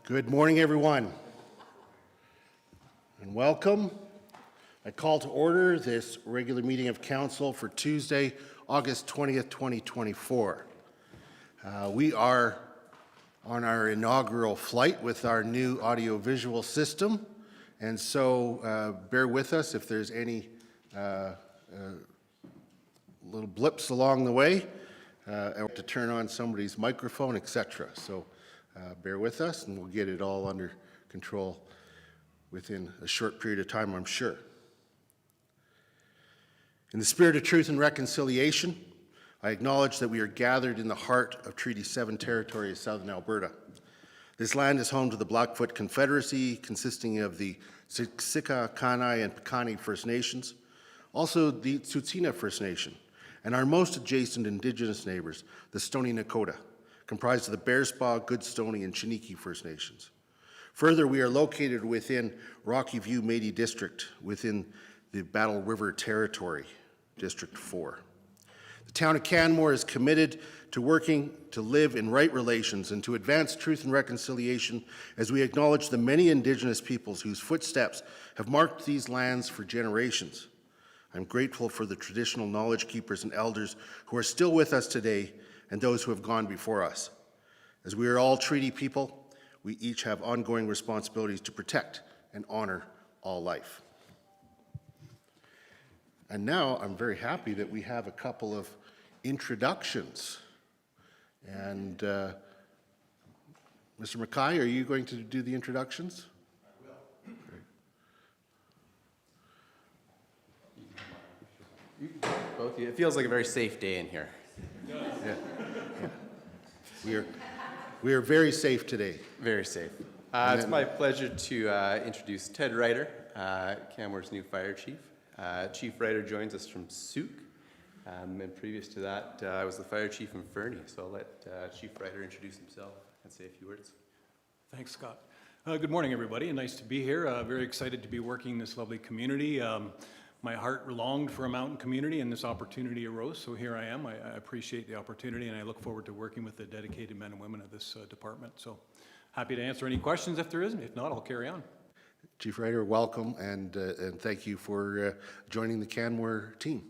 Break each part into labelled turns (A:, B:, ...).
A: Good morning, everyone, and welcome. I call to order this regular meeting of Council for Tuesday, August 20th, 2024. We are on our inaugural flight with our new audio-visual system, and so bear with us if there's any little blips along the way, to turn on somebody's microphone, etc. So bear with us, and we'll get it all under control within a short period of time, I'm sure. In the spirit of truth and reconciliation, I acknowledge that we are gathered in the heart of Treaty 7 territory of Southern Alberta. This land is home to the Blackfoot Confederacy, consisting of the Siksika, Kainai, and Piikani First Nations, also the Tsuut'ina First Nation, and our most adjacent Indigenous neighbors, the Stoney Nakoda, comprised of the Bearspaw, Goodstoney, and Chiniki First Nations. Further, we are located within Rocky View Métis District, within the Battle River Territory, District 4. The town of Canmore is committed to working to live in right relations and to advance truth and reconciliation as we acknowledge the many Indigenous peoples whose footsteps have marked these lands for generations. I'm grateful for the traditional knowledge keepers and elders who are still with us today and those who have gone before us. As we are all treaty people, we each have ongoing responsibilities to protect and honor all life. And now I'm very happy that we have a couple of introductions. And Mr. Mackay, are you going to do the introductions?
B: I will. Great. Both of you. It feels like a very safe day in here.
A: Yeah. We are very safe today.
B: Very safe. It's my pleasure to introduce Ted Ruiter, Canmore's new fire chief. Chief Ruiter joins us from Souk, and previous to that, I was the fire chief in Fernie. So I'll let Chief Ruiter introduce himself and say a few words.
C: Thanks, Scott. Good morning, everybody, and nice to be here. Very excited to be working in this lovely community. My heart longed for a mountain community, and this opportunity arose, so here I am. I appreciate the opportunity, and I look forward to working with the dedicated men and women of this department. So happy to answer any questions if there isn't. If not, I'll carry on.
A: Chief Ruiter, welcome, and thank you for joining the Canmore team.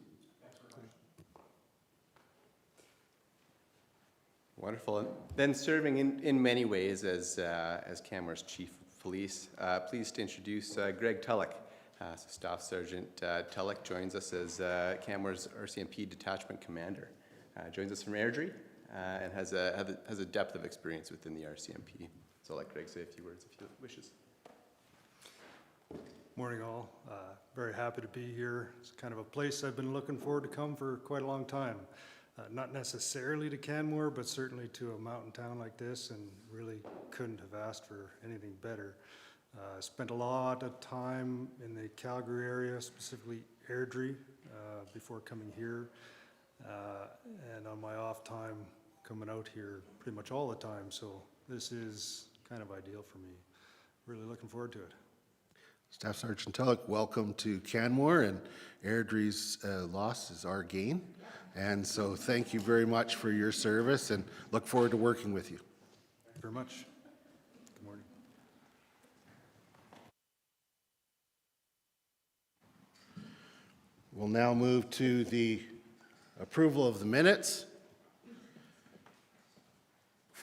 B: Wonderful. And then serving in many ways as Canmore's chief of police, pleased to introduce Greg Tulloch. So Staff Sergeant Tulloch joins us as Canmore's RCMP detachment commander. Joins us from Airdrie and has a depth of experience within the RCMP. So I'll let Greg say a few words if he wishes.
D: Morning all. Very happy to be here. It's kind of a place I've been looking forward to come for quite a long time. Not necessarily to Canmore, but certainly to a mountain town like this, and really couldn't have asked for anything better. Spent a lot of time in the Calgary area, specifically Airdrie, before coming here. And on my off time, coming out here pretty much all the time. So this is kind of ideal for me. Really looking forward to it.
A: Staff Sergeant Tulloch, welcome to Canmore, and Airdrie's loss is our gain. And so thank you very much for your service, and look forward to working with you.
D: Thank you very much. Good morning.
A: We'll now move to the approval of the minutes.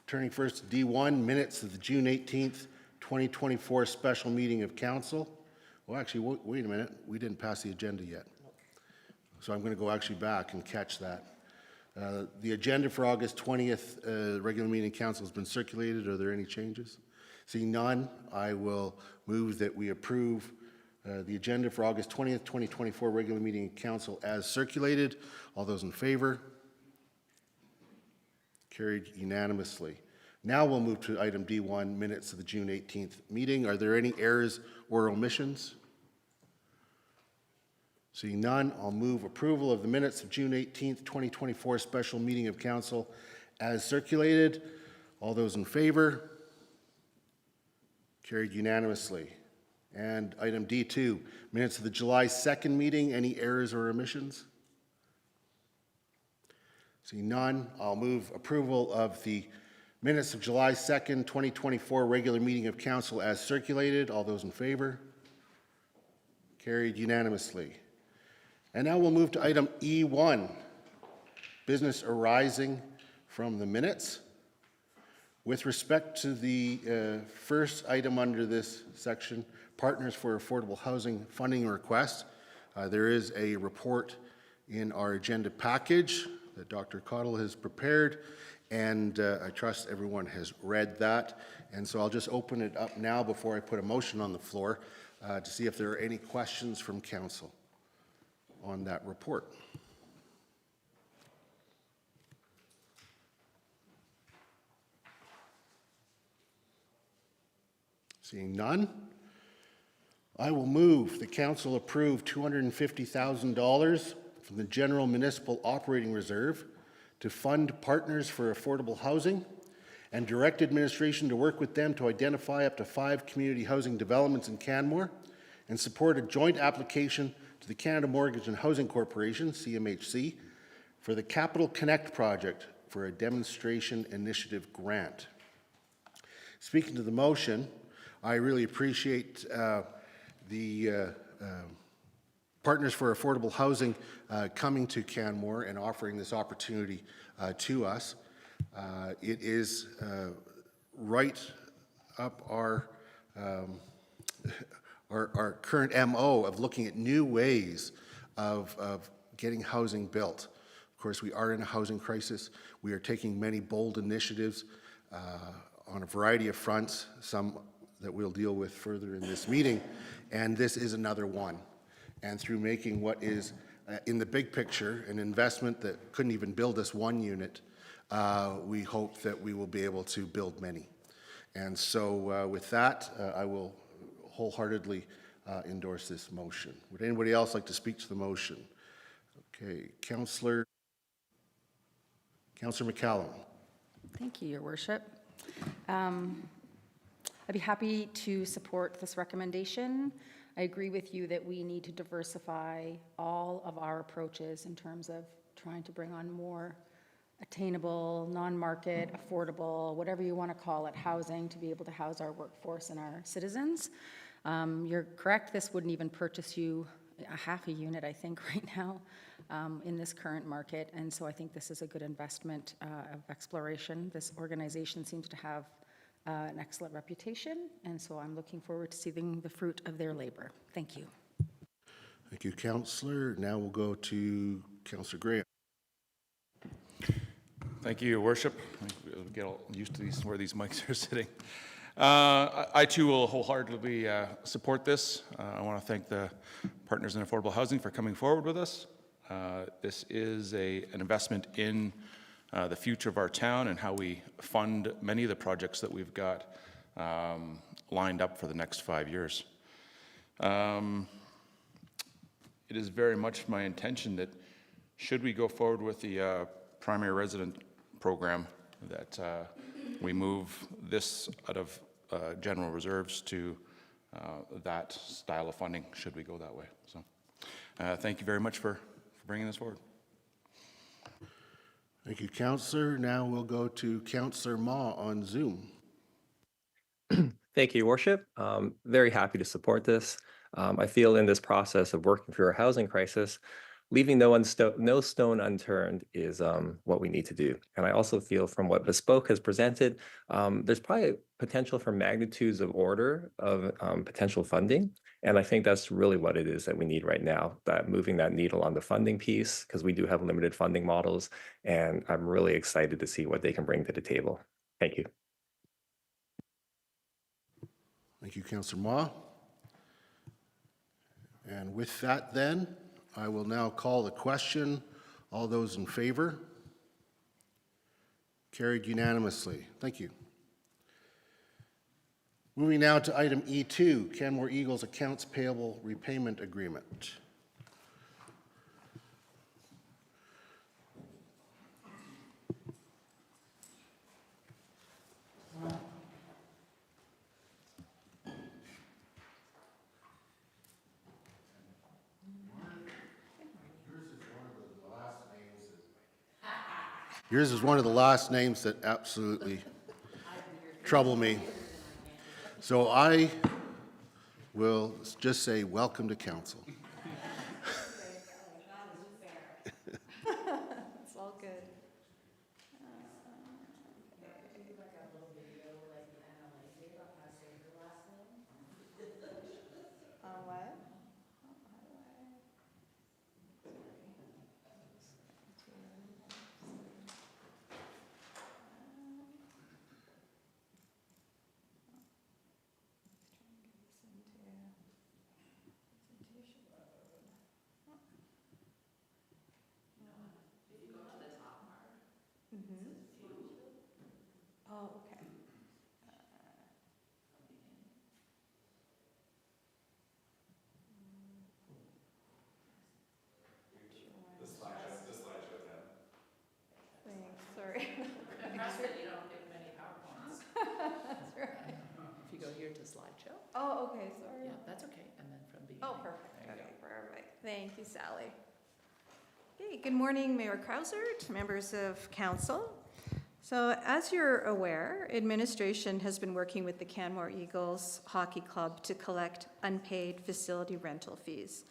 A: Turning first to D1, minutes of the June 18th, 2024 special meeting of council. Well, actually, wait a minute. We didn't pass the agenda yet. So I'm going to go actually back and catch that. The agenda for August 20th regular meeting of council has been circulated. Are there any changes? Seeing none, I will move that we approve the agenda for August 20th, 2024 regular meeting of council as circulated. All those in favor? Carried unanimously. Now we'll move to item D1, minutes of the June 18th meeting. Are there any errors or omissions? Seeing none, I'll move approval of the minutes of June 18th, 2024 special meeting of council as circulated. All those in favor? Carried unanimously. And item D2, minutes of the July 2nd meeting. Any errors or omissions? Seeing none, I'll move approval of the Minutes of July 2nd, 2024, regular meeting of council as circulated. All those in favor? Carried unanimously. And now we'll move to item E1, business arising from the minutes. With respect to the first item under this section, Partners for Affordable Housing Funding Request, there is a report in our agenda package that Dr. Cottle has prepared, and I trust everyone has read that. And so I'll just open it up now before I put a motion on the floor to see if there are any questions from council on that report. Seeing none, I will move the council approve $250,000 from the General Municipal Operating Reserve to fund Partners for Affordable Housing and direct administration to work with them to identify up to 5 community housing developments in Canmore and support a joint application to the Canada Mortgage and Housing Corporation, CMHC, for the Capital Connect project for a demonstration initiative grant. Speaking to the motion, I really appreciate the Partners for Affordable Housing coming to Canmore and offering this opportunity to us. It is right up our current MO of looking at new ways of getting housing built. Of course, we are in a housing crisis. We are taking many bold initiatives on a variety of fronts, some that we'll deal with further in this meeting, and this is another one. And through making what is, in the big picture, an investment that couldn't even build us one unit, we hope that we will be able to build many. And so with that, I will wholeheartedly endorse this motion. Would anybody else like to speak to the motion? Okay, Councillor McCallum.
E: Thank you, Your Worship. I'd be happy to support this recommendation. I agree with you that we need to diversify all of our approaches in terms of trying to bring on more attainable, non-market, affordable, whatever you want to call it, housing to be able to house our workforce and our citizens. You're correct, this wouldn't even purchase you a half a unit, I think, right now in this current market. And so I think this is a good investment of exploration. This organization seems to have an excellent reputation, and so I'm looking forward to seeing the fruit of their labor. Thank you.
A: Thank you, Councillor. Now we'll go to Councillor Graham.
F: Thank you, Your Worship. We'll get all used to where these mics are sitting. I too will wholeheartedly support this. I want to thank the Partners in Affordable Housing for coming forward with us. This is an investment in the future of our town and how we fund many of the projects that we've got lined up for the next 5 years. It is very much my intention that should we go forward with the primary resident program, that we move this out of general reserves to that style of funding, should we go that way. So thank you very much for bringing this forward.
A: Thank you, Councillor. Now we'll go to Councillor Ma on Zoom.
G: Thank you, Your Worship. Very happy to support this. I feel in this process of working through our housing crisis, leaving no stone unturned is what we need to do. And I also feel from what Bespoke has presented, there's probably a potential for magnitudes of order of potential funding. And I think that's really what it is that we need right now, that moving that needle on the funding piece, because we do have limited funding models. And I'm really excited to see what they can bring to the table. Thank you.
A: Thank you, Councillor Ma. And with that then, I will now call the question. All those in favor? Carried unanimously. Thank you. Moving now to item E2, Canmore Eagles Accounts Payable Repayment Agreement. Yours is one of the last names that absolutely trouble me. So I will just say, welcome to council.
E: It's all good. What? Oh, okay. Thanks, sorry.
H: Impressed that you don't get many PowerPoints.
E: That's right.
H: If you go here to slideshow,
E: Oh, okay, sorry.
H: yeah, that's okay, and then from beginning.
E: Oh, perfect.
H: There you
E: Okay,
H: go.
E: perfect. Thank you, Sally. Okay, good morning, Mayor Krausert, members of council. So as you're aware, administration has been working with the Canmore Eagles Hockey Club to collect unpaid facility rental fees.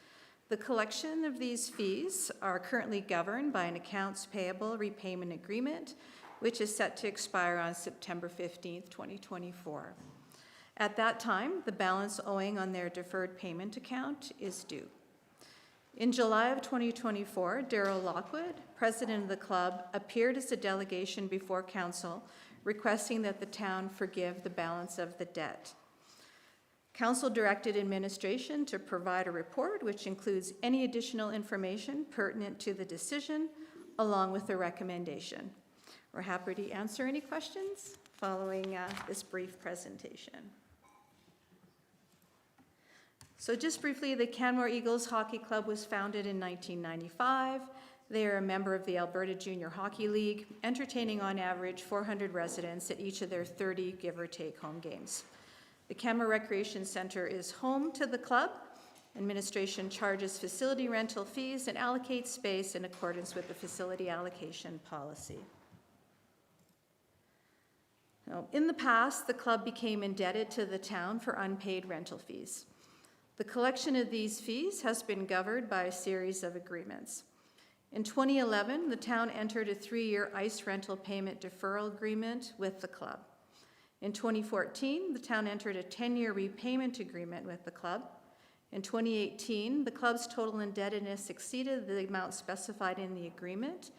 E: The collection of these fees are currently governed by an accounts payable repayment agreement, which is set to expire on September 15th, 2024. At that time, the balance owing on their deferred payment account is due. In July of 2024, Daryl Lockwood, president of the club, appeared as a delegation before council requesting that the town forgive the balance of the debt. Council directed administration to provide a report which includes any additional information pertinent to the decision along with the recommendation. We're happy to answer any questions following this brief presentation. So just briefly, the Canmore Eagles Hockey Club was founded in 1995. They are a member of the Alberta Junior Hockey League, entertaining on average 400 residents at each of their 30 give or take home games. The Canmore Recreation Centre is home to the club. Administration charges facility rental fees and allocates space in accordance with the facility allocation policy. Now, in the past, the club became indebted to the town for unpaid rental fees. The collection of these fees has been governed by a series of agreements. In 2011, the town entered a 3-year ice rental payment deferral agreement with the club. In 2014, the town entered a 10-year repayment agreement with the club. In 2018, the club's total indebtedness exceeded the amount specified in the agreement,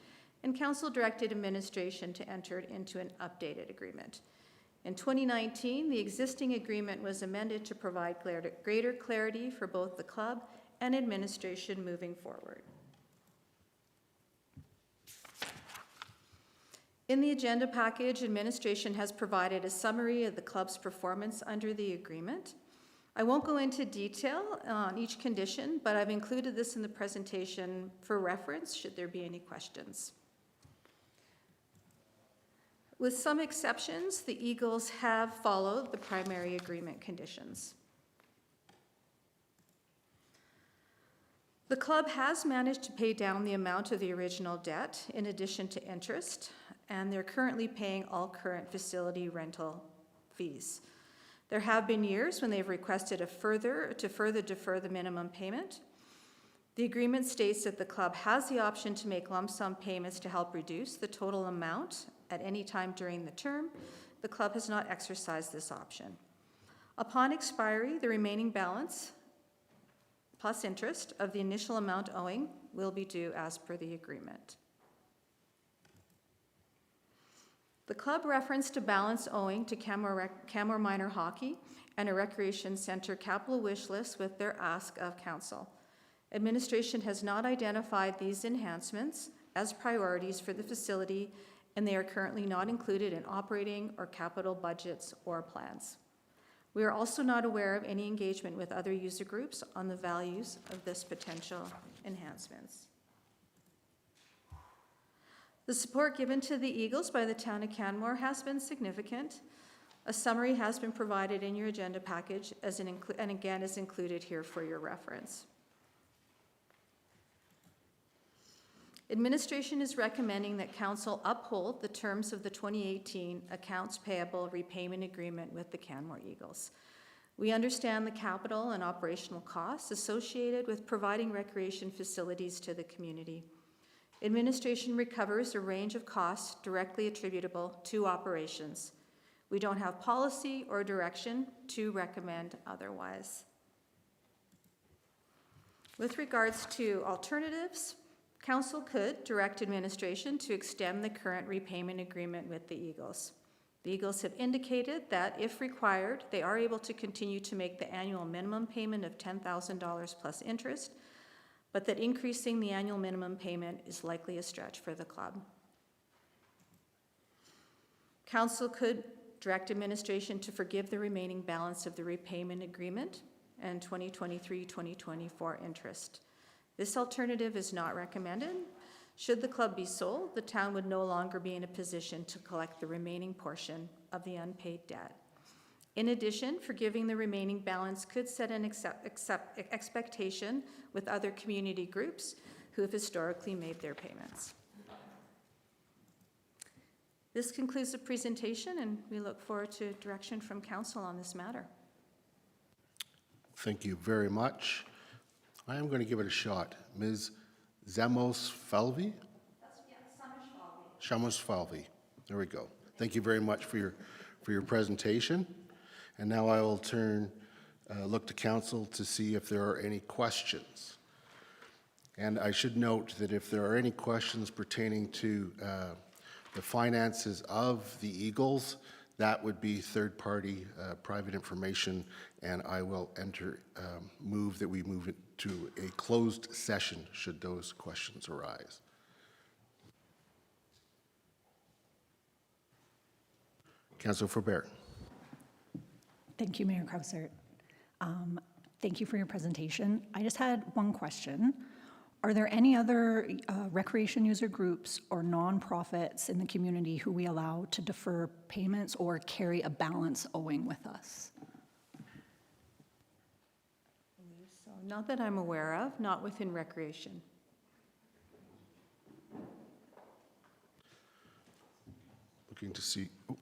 E: and council directed administration to enter into an updated agreement. In 2019, the existing agreement was amended to provide greater clarity for both the club and administration moving forward. In the agenda package, administration has provided a summary of the club's performance under the agreement. I won't go into detail on each condition, but I've included this in the presentation for reference should there be any questions. With some exceptions, the Eagles have followed the primary agreement conditions. The club has managed to pay down the amount of the original debt in addition to interest, and they're currently paying all current facility rental fees. There have been years when they've requested to further defer the minimum payment. The agreement states that the club has the option to make lump sum payments to help reduce the total amount at any time during the term. The club has not exercised this option. Upon expiry, the remaining balance plus interest of the initial amount owing will be due as per the agreement. The club referenced a balance owing to Canmore Minor Hockey and a recreation centre capital wish list with their ask of council. Administration has not identified these enhancements as priorities for the facility, and they are currently not included in operating or capital budgets or plans. We are also not aware of any engagement with other user groups on the values of this potential enhancements. The support given to the Eagles by the town of Canmore has been significant. A summary has been provided in your agenda package and again is included here for your reference.
I: Administration is recommending that Council uphold the terms of the 2018 Accounts Payable Repayment Agreement with the Canmore Eagles. We understand the capital and operational costs associated with providing recreation facilities to the community. Administration recovers a range of costs directly attributable to operations. We don't have policy or direction to recommend otherwise. With regards to alternatives, Council could direct administration to extend the current repayment agreement with the Eagles. The Eagles have indicated that, if required, they are able to continue to make the annual minimum payment of $10,000 plus interest, but that increasing the annual minimum payment is likely a stretch for the club. Council could direct administration to forgive the remaining balance of the repayment agreement and 2023-2024 interest. This alternative is not recommended. Should the club be sold, the town would no longer be in a position to collect the remaining portion of the unpaid debt. In addition, forgiving the remaining balance could set an expectation with other community groups who have historically made their payments. This concludes the presentation, and we look forward to direction from Council on this matter.
A: Thank you very much. I am going to give it a shot. Ms. Zamos-Falvey? Shamos-Falvey. There we go. Thank you very much for your presentation. And now I will look to Council to see if there are any questions. And I should note that if there are any questions pertaining to the finances of the Eagles, that would be third-party private information, and I will move that we move it to a closed session should those questions arise. Councillor Faubert.
J: Thank you, Mayor Krausert. Thank you for your presentation. I just had one question. Are there any other recreation user groups or nonprofits in the community who we allow to defer payments or carry a balance owing with us?
I: So, not that I'm aware of, not within recreation.
A: Looking to see. Oh.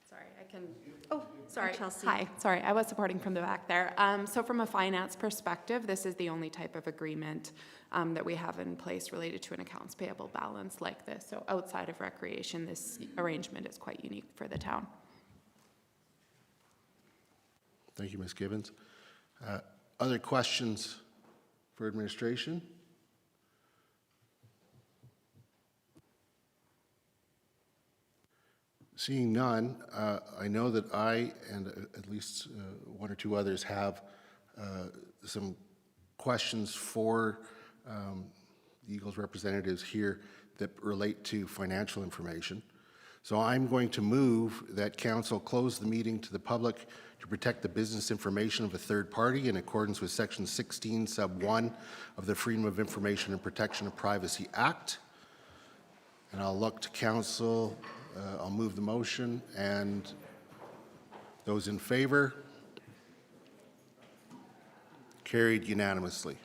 K: Sorry, I can. Oh, sorry.
I: Chelsea.
K: Hi, sorry, I was supporting from the back there. So from a finance perspective, this is the only type of agreement that we have in place related to an accounts payable balance like this. So outside of recreation, this arrangement is quite unique for the town.
A: Thank you, Ms. Gibbons. Other questions for administration? Seeing none, I know that I and at least one or two others have some questions for the Eagles representatives here that relate to financial information. So I'm going to move that Council close the meeting to the public to protect the business information of a third party in accordance with Section 16, Sub 1 of the Freedom of Information and Protection of Privacy Act. And I'll look to Council. I'll move the motion, and those in favor? Carried unanimously.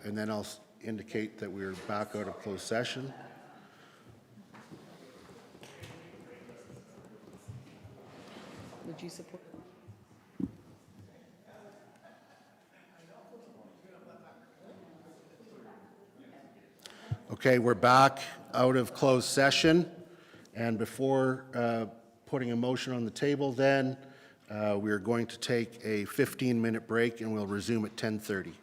A: and then I'll indicate that we're back out of closed session.
H: Would you support?
A: Okay, we're back out of closed session, and before putting a motion on the table then, we are going to take a 15-minute break and we'll resume at 10:30.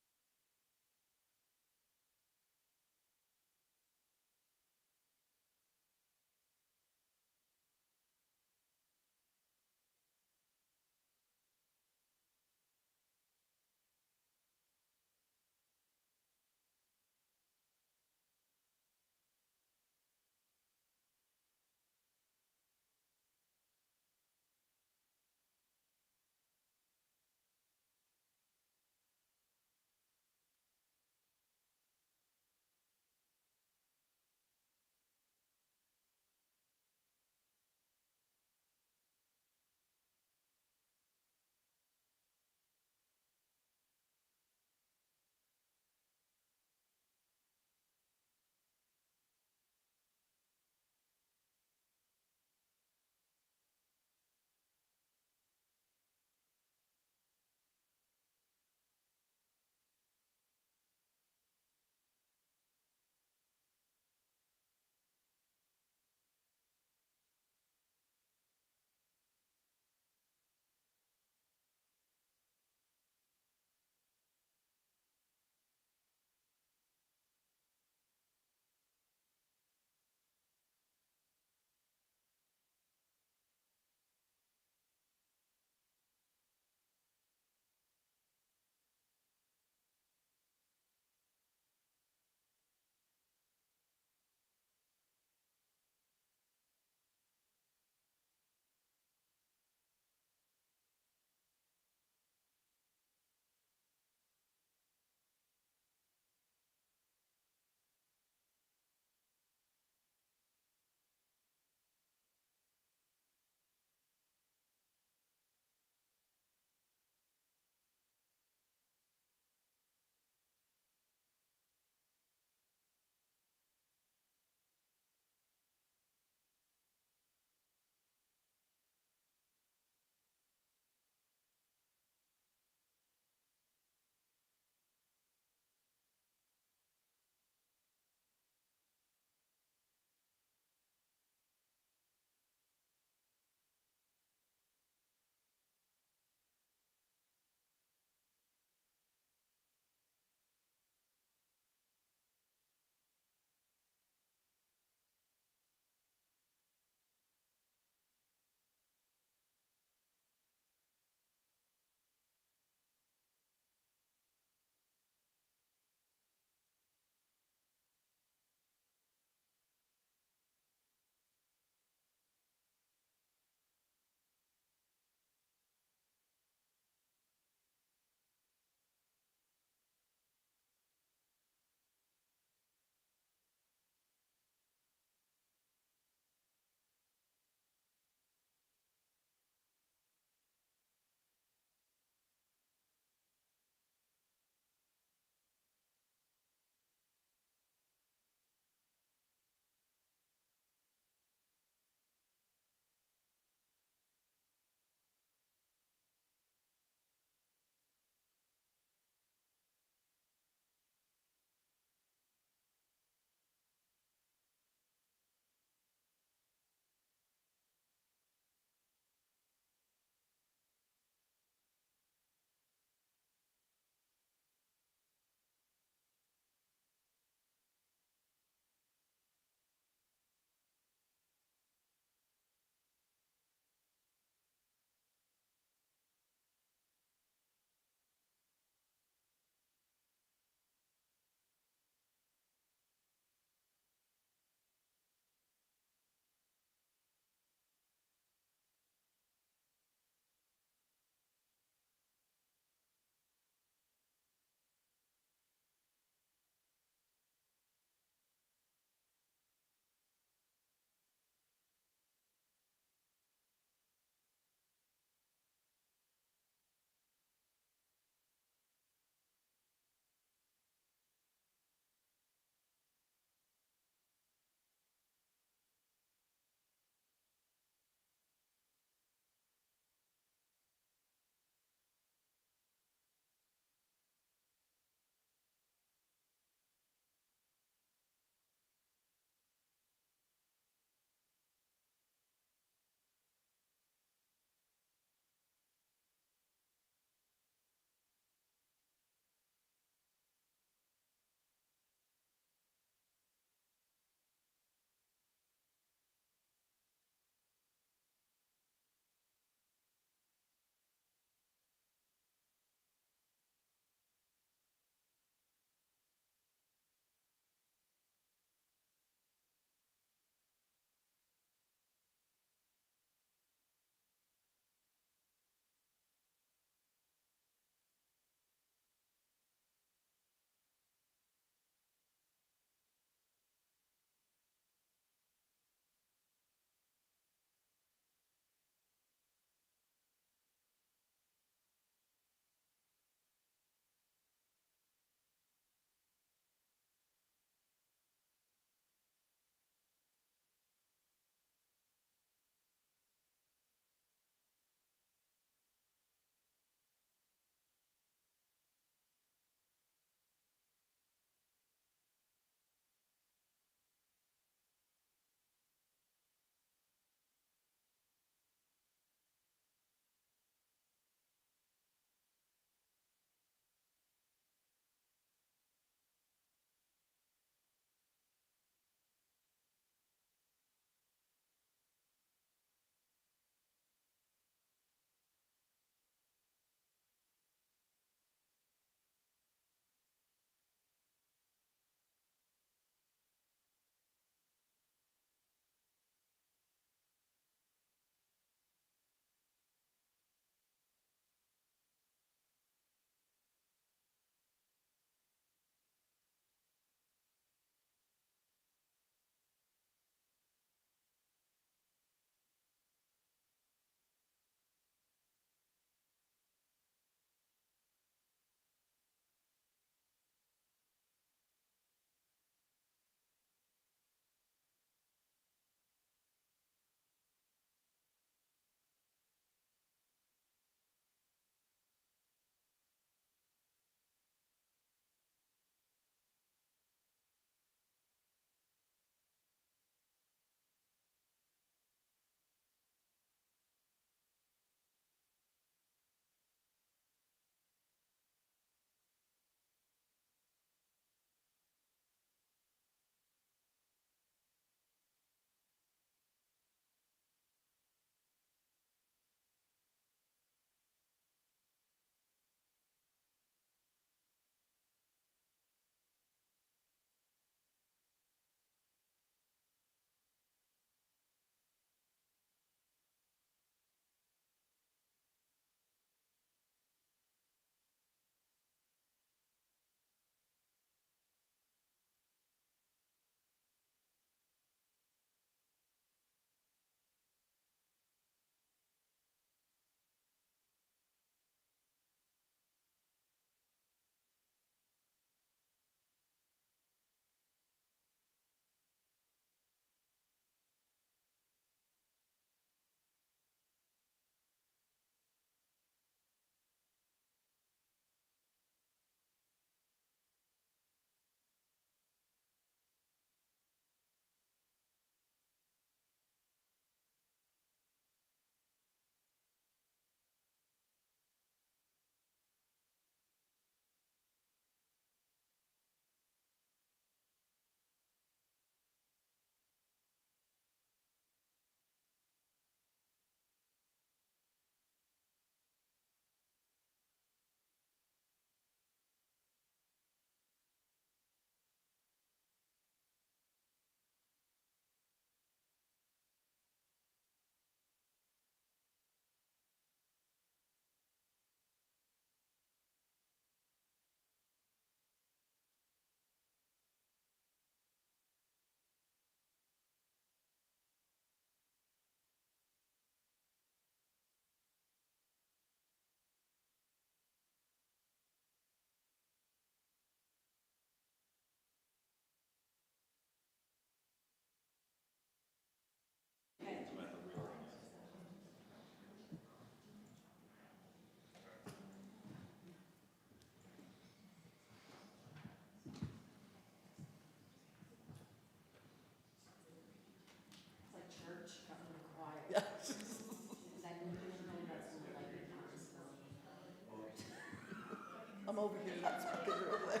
H: I'm over here, that's because you're over there.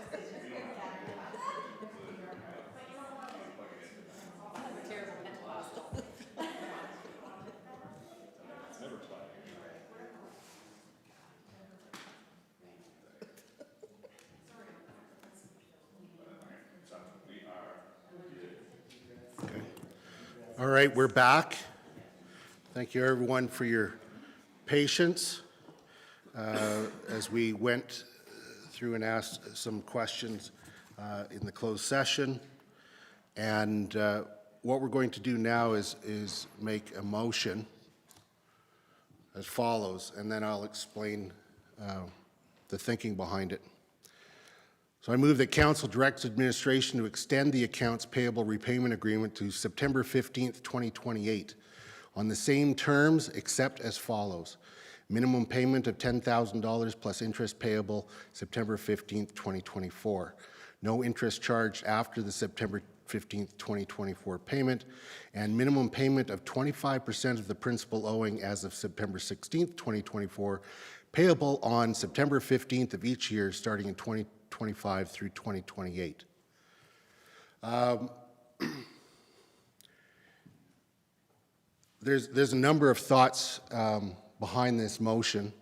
A: All right, we're back. Thank you, everyone, for your patience as we went through and asked some questions in the closed session. And what we're going to do now is make a motion as follows, and then I'll explain the thinking behind it. So I move that Council directs administration to extend the accounts payable repayment agreement to September 15th, 2028 on the same terms except as follows. Minimum payment of $10,000 plus interest payable September 15th, 2024. No interest charged after the September 15th, 2024 payment, and minimum payment of 25% of the principal owing as of September 16th, 2024, payable on September 15th of each year starting in 2025 through 2028. There's a number of thoughts behind this motion,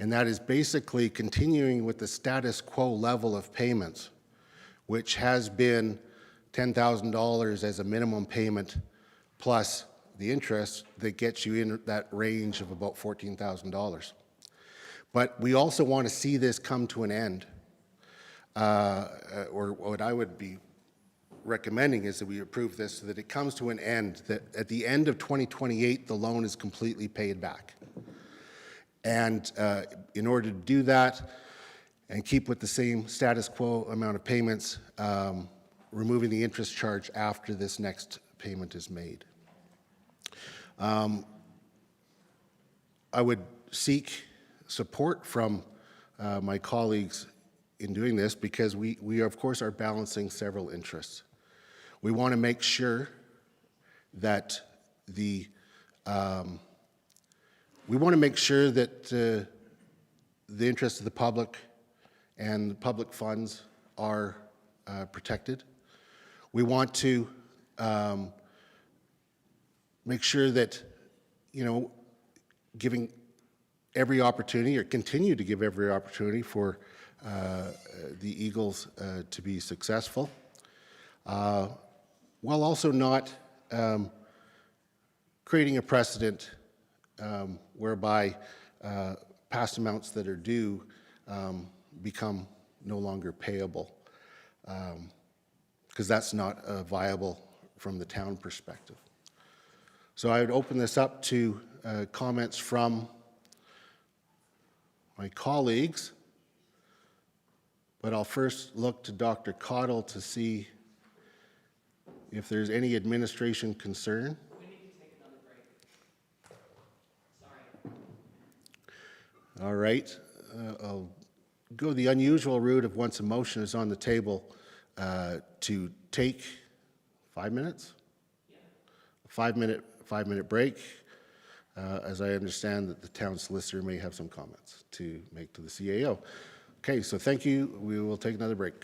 A: and that is basically continuing with the status quo level of payments, which has been $10,000 as a minimum payment plus the interest that gets you in that range of about $14,000. But we also want to see this come to an end. Or what I would be recommending is that we approve this so that it comes to an end, that at the end of 2028, the loan is completely paid back. And in order to do that and keep with the same status quo amount of payments, removing the interest charge after this next payment is made. I would seek support from my colleagues in doing this because we of course are balancing several interests. We want to make sure that the interests of the public and the public funds are protected. We want to make sure that, giving every opportunity or continue to give every opportunity for the Eagles to be successful, while also not creating a precedent whereby past amounts that are due become no longer payable, because that's not viable from the town perspective. So I would open this up to comments from my colleagues, but I'll first look to Dr. Cottle to see if there's any administration concern.
H: We need to take another break. Sorry.
A: All right. I'll go the unusual route of once a motion is on the table to take 5 minutes? Yeah. A 5-minute break, as I understand that the town solicitor may have some comments to make to the CAO. Okay, so thank you. We will take another break.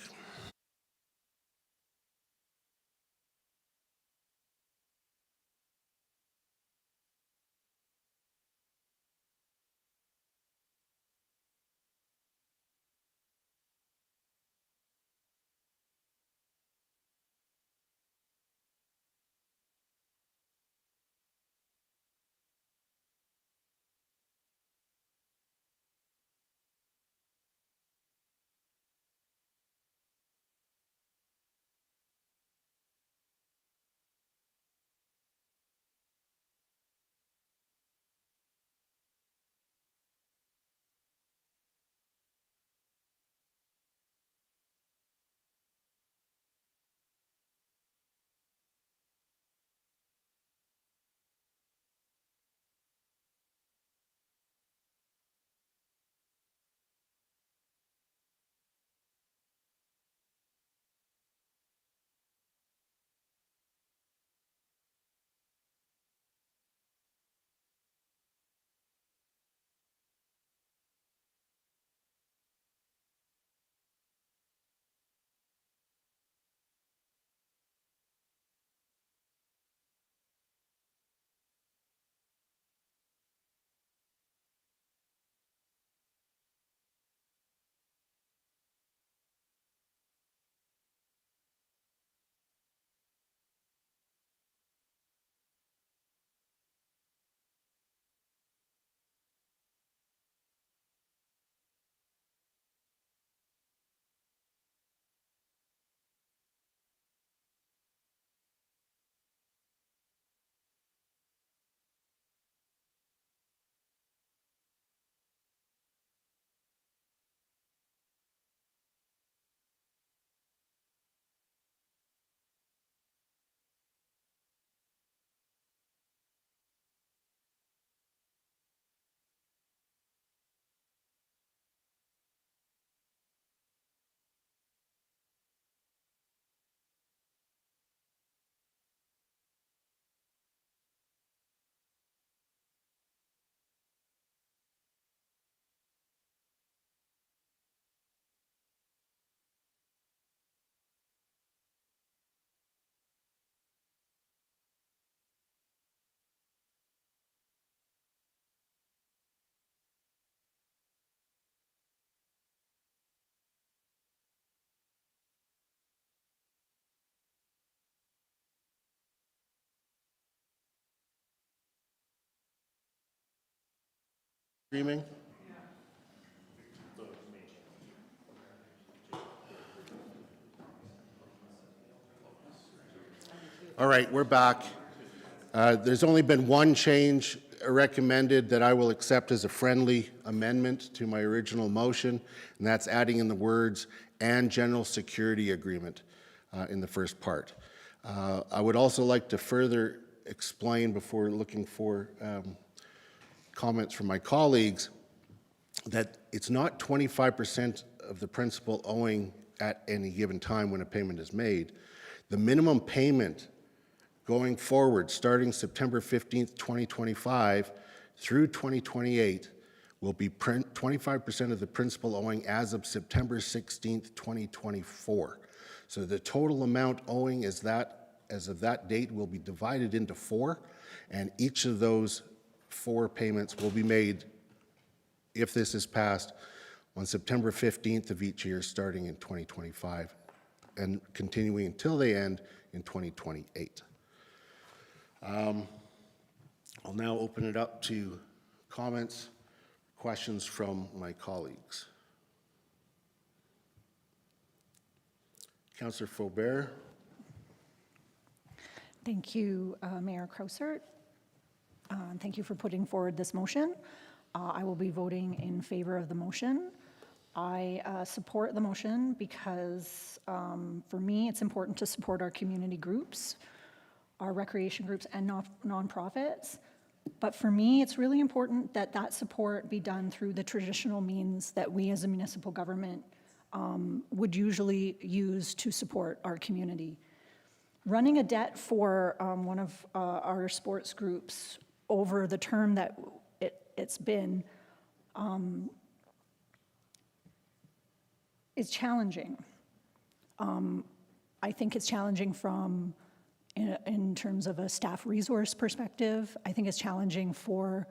A: Streaming? All right, we're back. There's only been one change recommended that I will accept as a friendly amendment to my original motion, and that's adding in the words "and general security agreement" in the first part. I would also like to further explain, before looking for comments from my colleagues, that it's not 25% of the principal owing at any given time when a payment is made. The minimum payment going forward, starting September 15th, 2025 through 2028, will be 25% of the principal owing as of September 16th, 2024. So the total amount owing as of that date will be divided into 4, and each of those 4 payments will be made, if this is passed, on September 15th of each year, starting in 2025 and continuing until they end in 2028. I'll now open it up to comments, questions from my colleagues. Councillor Faubert.
J: Thank you, Mayor Krausert. Thank you for putting forward this motion. I will be voting in favor of the motion. I support the motion because for me, it's important to support our community groups, our recreation groups, and nonprofits. But for me, it's really important that that support be done through the traditional means that we as a municipal government would usually use to support our community. Running a debt for one of our sports groups over the term that it's been is challenging. I think it's challenging from in terms of a staff resource perspective. I think it's challenging for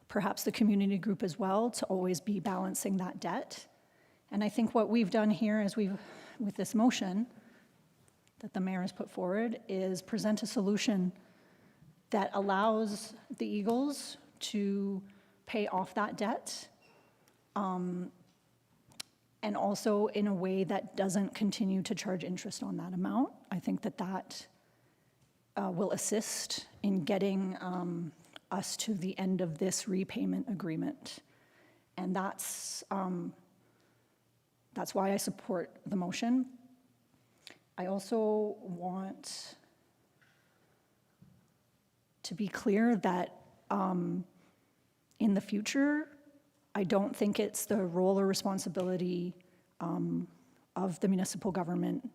J: perhaps the community group as well to always be balancing that debt. And I think what we've done here is with this motion that the mayor has put forward, is present a solution that allows the Eagles to pay off that debt, and also in a way that doesn't continue to charge interest on that amount. I think that will assist in getting us to the end of this repayment agreement. And that's why I support the motion. I also want to be clear that in the future, I don't think it's the role or responsibility of the municipal government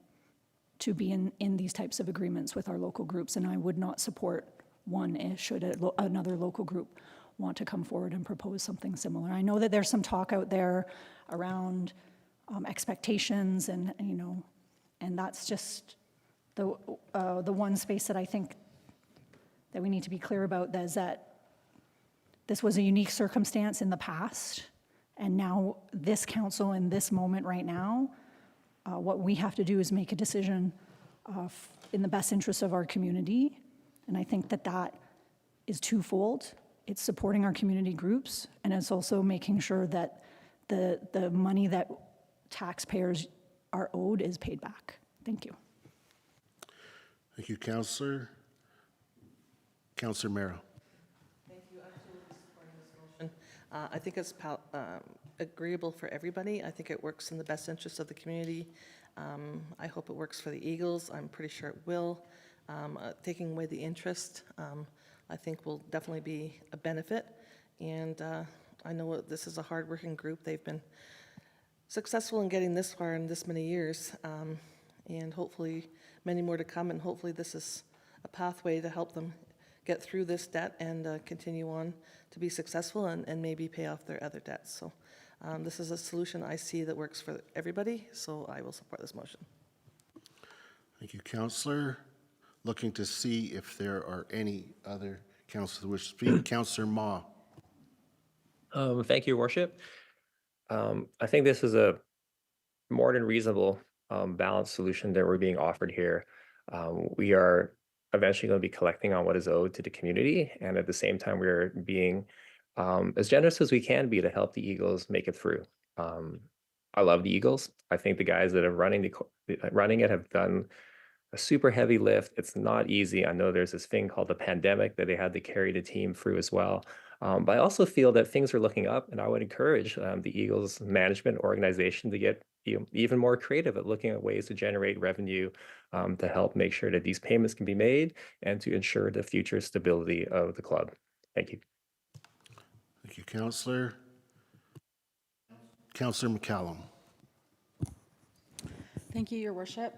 J: to be in these types of agreements with our local groups, and I would not support one should another local group want to come forward and propose something similar. I know that there's some talk out there around expectations, and and that's just the one space that I think that we need to be clear about, is that this was a unique circumstance in the past, and now this council in this moment right now, what we have to do is make a decision in the best interest of our community, and I think that is twofold. It's supporting our community groups, and it's also making sure that the money that taxpayers are owed is paid back. Thank you.
A: Thank you, Councillor. Councillor Merrow.
H: Thank you. Absolutely supporting this motion. I think it's agreeable for everybody. I think it works in the best interest of the community. I hope it works for the Eagles. I'm pretty sure it will. Taking away the interest, I think will definitely be a benefit. And I know this is a hard-working group. They've been successful in getting this far in this many years, and hopefully many more to come, and hopefully this is a pathway to help them get through this debt and continue on to be successful and maybe pay off their other debts. So this is a solution I see that works for everybody, so I will support this motion.
A: Thank you, Councillor. Looking to see if there are any other councillors who wish to speak. Councillor Ma.
G: Thank you, Your Worship. I think this is a more than reasonable balanced solution that we're being offered here. We are eventually going to be collecting on what is owed to the community, and at the same time, we're being as generous as we can be to help the Eagles make it through. I love the Eagles. I think the guys that are running it have done a super heavy lift. It's not easy. I know there's this thing called the pandemic that they had to carry the team through as well. But I also feel that things are looking up, and I would encourage the Eagles management organization to get even more creative at looking at ways to generate revenue to help make sure that these payments can be made and to ensure the future stability of the club. Thank you.
A: Thank you, Councillor. Councillor McCallum.
E: Thank you, Your Worship.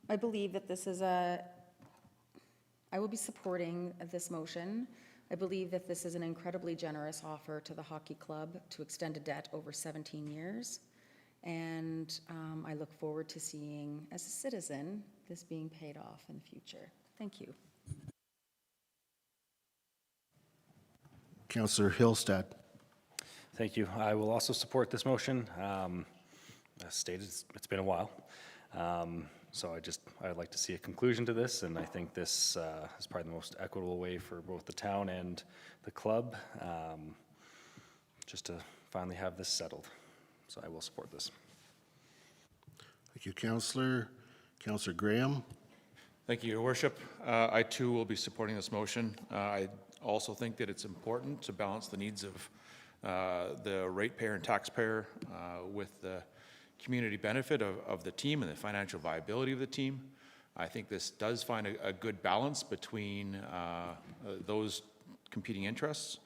E: I believe that this is I will be supporting this motion. I believe that this is an incredibly generous offer to the hockey club to extend a debt over 17 years. And I look forward to seeing, as a citizen, this being paid off in the future. Thank you.
A: Councillor Hillstead.
L: Thank you. I will also support this motion. As stated, it's been a while. So I'd like to see a conclusion to this, and I think this is probably the most equitable way for both the town and the club, just to finally have this settled. So I will support this.
A: Thank you, Councillor. Councillor Graham.
F: Thank you, Your Worship. I too will be supporting this motion. I also think that it's important to balance the needs of the ratepayer and taxpayer with the community benefit of the team and the financial viability of the team. I think this does find a good balance between those competing interests.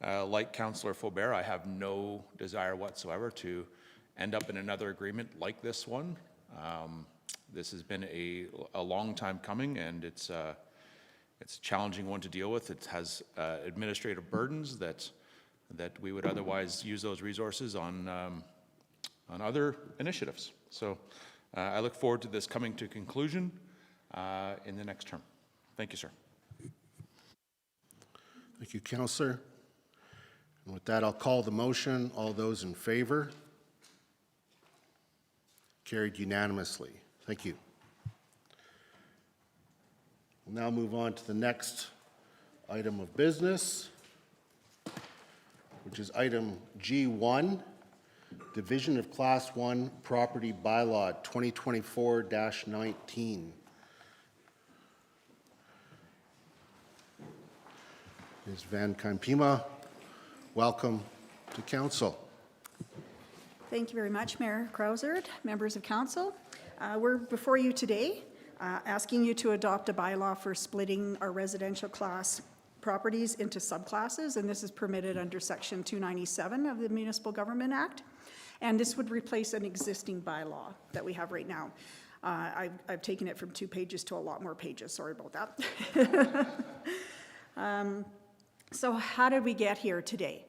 F: Like Councillor Faubert, I have no desire whatsoever to end up in another agreement like this one. This has been a long time coming, and it's a challenging one to deal with. It has administrative burdens that we would otherwise use those resources on other initiatives. So I look forward to this coming to conclusion in the next term. Thank you, sir.
A: Thank you, Councillor. And with that, I'll call the motion. All those in favor? Carried unanimously. Thank you. We'll now move on to the next item of business, which is item G1, Division of Class 1 Property Bylaw 2024-19. Ms. Van Kampima, welcome to Council.
M: Thank you very much, Mayor Krausert, members of Council. We're before you today asking you to adopt a bylaw for splitting our residential class properties into subclasses, and this is permitted under Section 297 of the Municipal Government Act. And this would replace an existing bylaw that we have right now. I've taken it from 2 pages to a lot more pages. Sorry about that. So how did we get here today?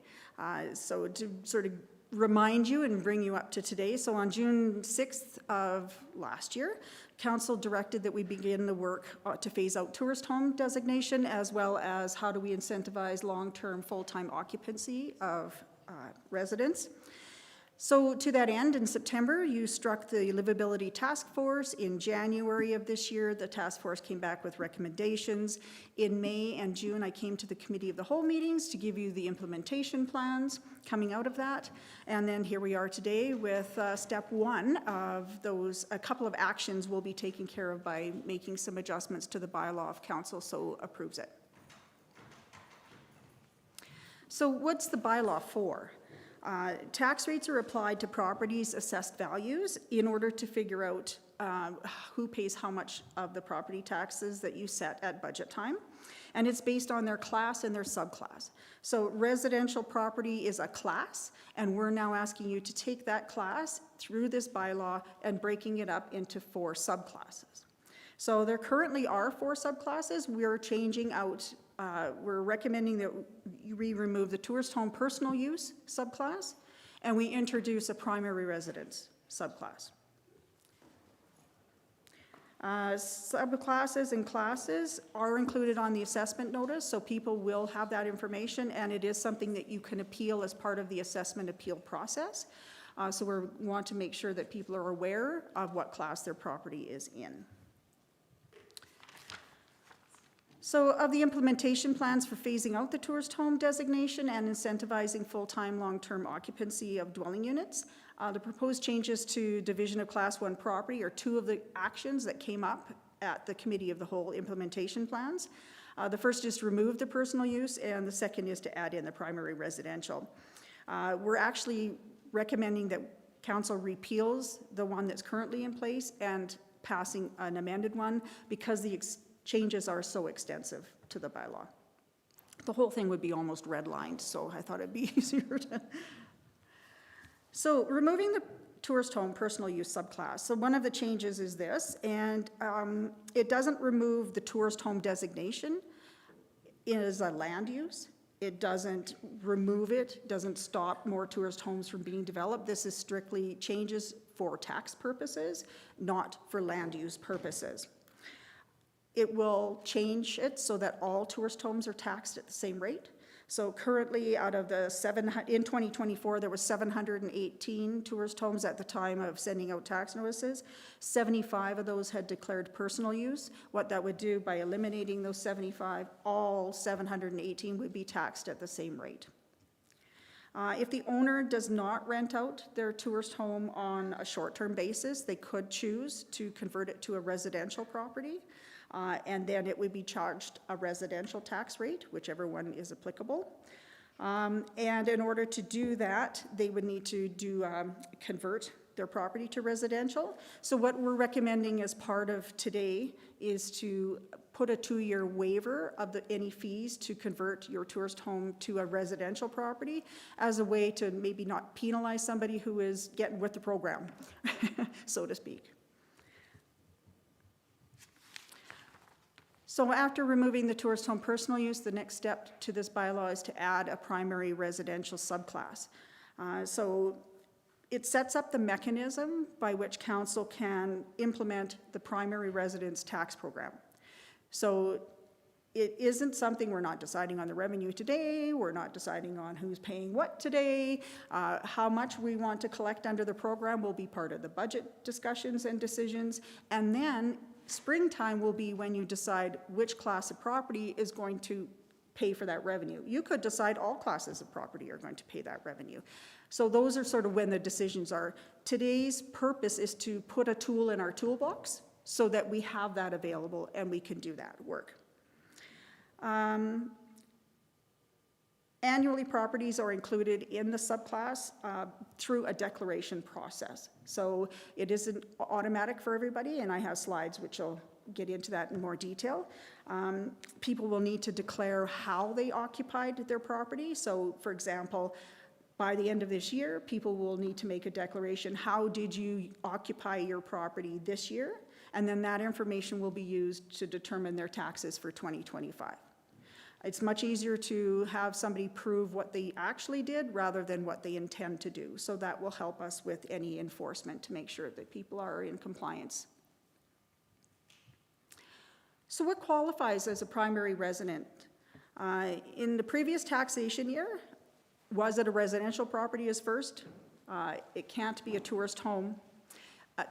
M: So to sort of remind you and bring you up to today, so on June 6th of last year, Council directed that we begin the work to phase out tourist home designation, as well as how do we incentivize long-term full-time occupancy of residents. So to that end, in September, you struck the Livability Task Force. In January of this year, the task force came back with recommendations. In May and June, I came to the Committee of the Whole meetings to give you the implementation plans coming out of that. And then here we are today with step 1 of those. A couple of actions will be taken care of by making some adjustments to the bylaw if Council so approves it. So what's the bylaw for? Tax rates are applied to properties' assessed values in order to figure out who pays how much of the property taxes that you set at budget time. And it's based on their class and their subclass. So residential property is a class, and we're now asking you to take that class through this bylaw and breaking it up into 4 subclasses. So there currently are 4 subclasses. We're changing out we're recommending that we remove the tourist home personal use subclass, and we introduce a primary residence subclass. Subclasses and classes are included on the assessment notice, so people will have that information, and it is something that you can appeal as part of the assessment appeal process. So we want to make sure that people are aware of what class their property is in. So of the implementation plans for phasing out the tourist home designation and incentivizing full-time, long-term occupancy of dwelling units, the proposed changes to division of Class 1 property are two of the actions that came up at the Committee of the Whole implementation plans. The first is to remove the personal use, and the second is to add in the primary residential. We're actually recommending that Council repeals the one that's currently in place and passing an amended one because the changes are so extensive to the bylaw. The whole thing would be almost redlined, so I thought it'd be easier to. So removing the tourist home personal use subclass. So one of the changes is this, and it doesn't remove the tourist home designation as a land use. It doesn't remove it, doesn't stop more tourist homes from being developed. This is strictly changes for tax purposes, not for land use purposes. It will change it so that all tourist homes are taxed at the same rate. So currently, out of the in 2024, there was 718 tourist homes at the time of sending out tax notices. 75 of those had declared personal use. What that would do by eliminating those 75, all 718 would be taxed at the same rate. If the owner does not rent out their tourist home on a short-term basis, they could choose to convert it to a residential property. And then it would be charged a residential tax rate, whichever one is applicable. And in order to do that, they would need to convert their property to residential. So what we're recommending as part of today is to put a 2-year waiver of any fees to convert your tourist home to a residential property as a way to maybe not penalize somebody who is getting with the program, so to speak. So after removing the tourist home personal use, the next step to this bylaw is to add a primary residential subclass. So it sets up the mechanism by which council can implement the primary residence tax program. So it isn't something, we're not deciding on the revenue today, we're not deciding on who's paying what today. How much we want to collect under the program will be part of the budget discussions and decisions. And then springtime will be when you decide which class of property is going to pay for that revenue. You could decide all classes of property are going to pay that revenue. So those are sort of when the decisions are. Today's purpose is to put a tool in our toolbox so that we have that available and we can do that work. Annually, properties are included in the subclass through a declaration process. So it isn't automatic for everybody, and I have slides which will get into that in more detail. People will need to declare how they occupied their property. So, for example, by the end of this year, people will need to make a declaration, how did you occupy your property this year? And then that information will be used to determine their taxes for 2025. It's much easier to have somebody prove what they actually did rather than what they intend to do. So that will help us with any enforcement to make sure that people are in compliance. So what qualifies as a primary resident? In the previous taxation year, was it a residential property as first? It can't be a tourist home.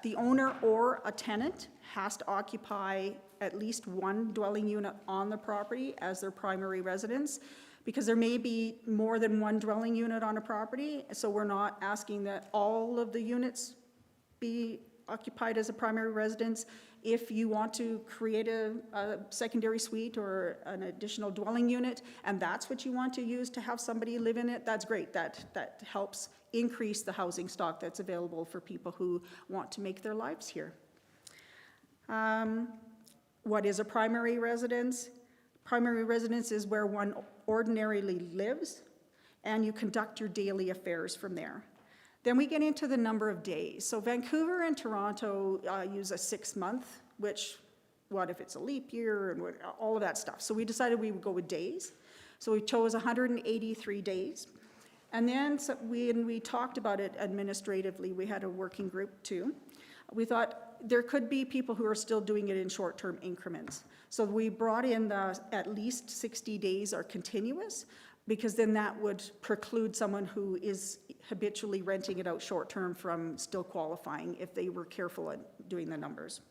M: The owner or a tenant has to occupy at least one dwelling unit on the property as their primary residence, because there may be more than one dwelling unit on a property, so we're not asking that all of the units be occupied as a primary residence. If you want to create a secondary suite or an additional dwelling unit, and that's what you want to use to have somebody live in it, that's great. That helps increase the housing stock that's available for people who want to make their lives here. What is a primary residence? Primary residence is where one ordinarily lives, and you conduct your daily affairs from there. Then we get into the number of days. So Vancouver and Toronto use a 6-month, which, what if it's a leap year and all of that stuff. So we decided we would go with days. So we chose 183 days. And then when we talked about it administratively, we had a working group too. We thought there could be people who are still doing it in short-term increments. So we brought in the at least 60 days are continuous, because then that would preclude someone who is habitually renting it out short-term from still qualifying if they were careful at doing the numbers.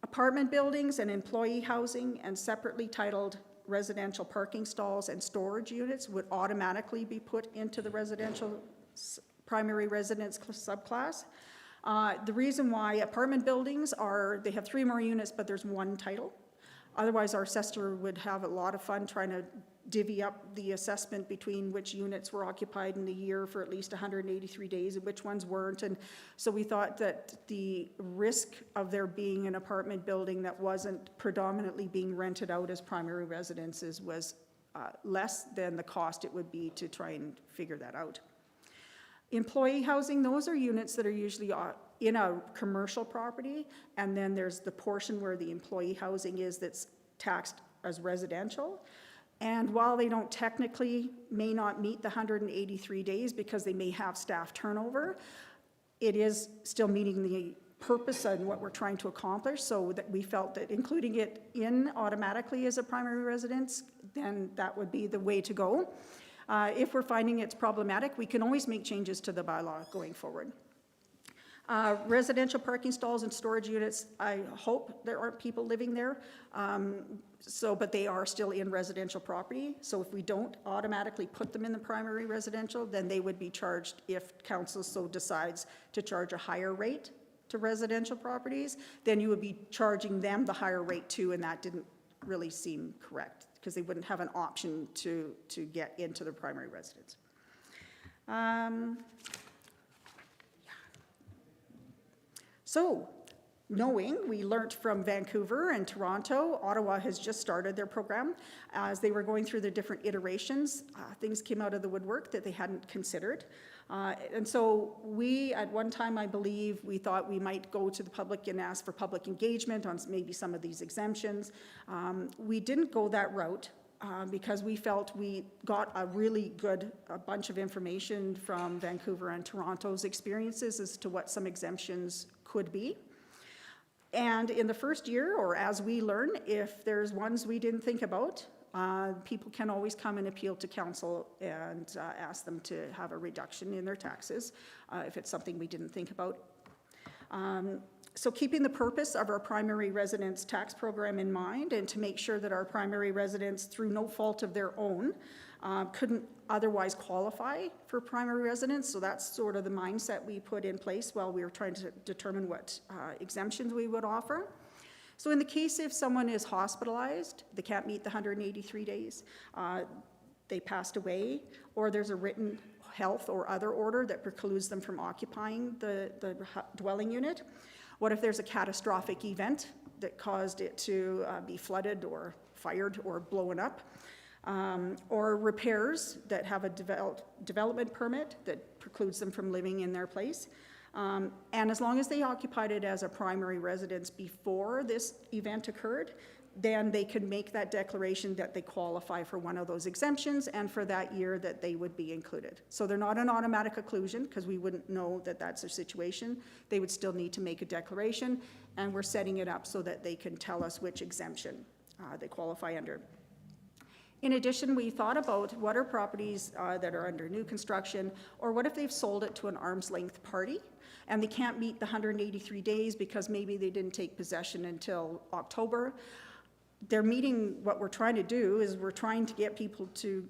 M: A Apartment buildings and employee housing and separately titled residential parking stalls and storage units would automatically be put into the residential primary residence subclass. The reason why apartment buildings are, they have 3 more units, but there's 1 title. Otherwise, our assessor would have a lot of fun trying to divvy up the assessment between which units were occupied in the year for at least 183 days and which ones weren't. And so we thought that the risk of there being an apartment building that wasn't predominantly being rented out as primary residences was less than the cost it would be to try and figure that out. Employee housing, those are units that are usually in a commercial property, and then there's the portion where the employee housing is that's taxed as residential. And while they don't technically may not meet the 183 days because they may have staff turnover, it is still meeting the purpose and what we're trying to accomplish, so that we felt that including it in automatically as a primary residence, then that would be the way to go. If we're finding it's problematic, we can always make changes to the bylaw going forward. Residential parking stalls and storage units, I hope there aren't people living there, but they are still in residential property. So if we don't automatically put them in the primary residential, then they would be charged if council so decides to charge a higher rate to residential properties, then you would be charging them the higher rate too, and that didn't really seem correct because they wouldn't have an option to get into the primary residence. So, knowing we learnt from Vancouver and Toronto, Ottawa has just started their program. As they were going through the different iterations, things came out of the woodwork that they hadn't considered. And so we, at one time, I believe, we thought we might go to the public and ask for public engagement on maybe some of these exemptions. We didn't go that route. Because we felt we got a really good bunch of information from Vancouver and Toronto's experiences as to what some exemptions could be. And in the first year, or as we learn, if there's ones we didn't think about, people can always come and appeal to council and ask them to have a reduction in their taxes if it's something we didn't think about. So keeping the purpose of our primary residence tax program in mind, and to make sure that our primary residents, through no fault of their own, couldn't otherwise qualify for primary residence. So that's sort of the mindset we put in place while we were trying to determine what exemptions we would offer. So in the case if someone is hospitalized, they can't meet the 183 days, they passed away, or there's a written health or other order that precludes them from occupying the dwelling unit. What if there's a catastrophic event that caused it to be flooded or fired or blown up? Or repairs that have a development permit that precludes them from living in their place. And as long as they occupied it as a primary residence before this event occurred, then they could make that declaration that they qualify for one of those exemptions, and for that year that they would be included. So they're not an automatic exclusion because we wouldn't know that that's their situation. They would still need to make a declaration, and we're setting it up so that they can tell us which exemption they qualify under. In addition, we thought about what are properties that are under new construction, or what if they've sold it to an arm's length party and they can't meet the 183 days because maybe they didn't take possession until October. They're meeting, what we're trying to do is we're trying to get people to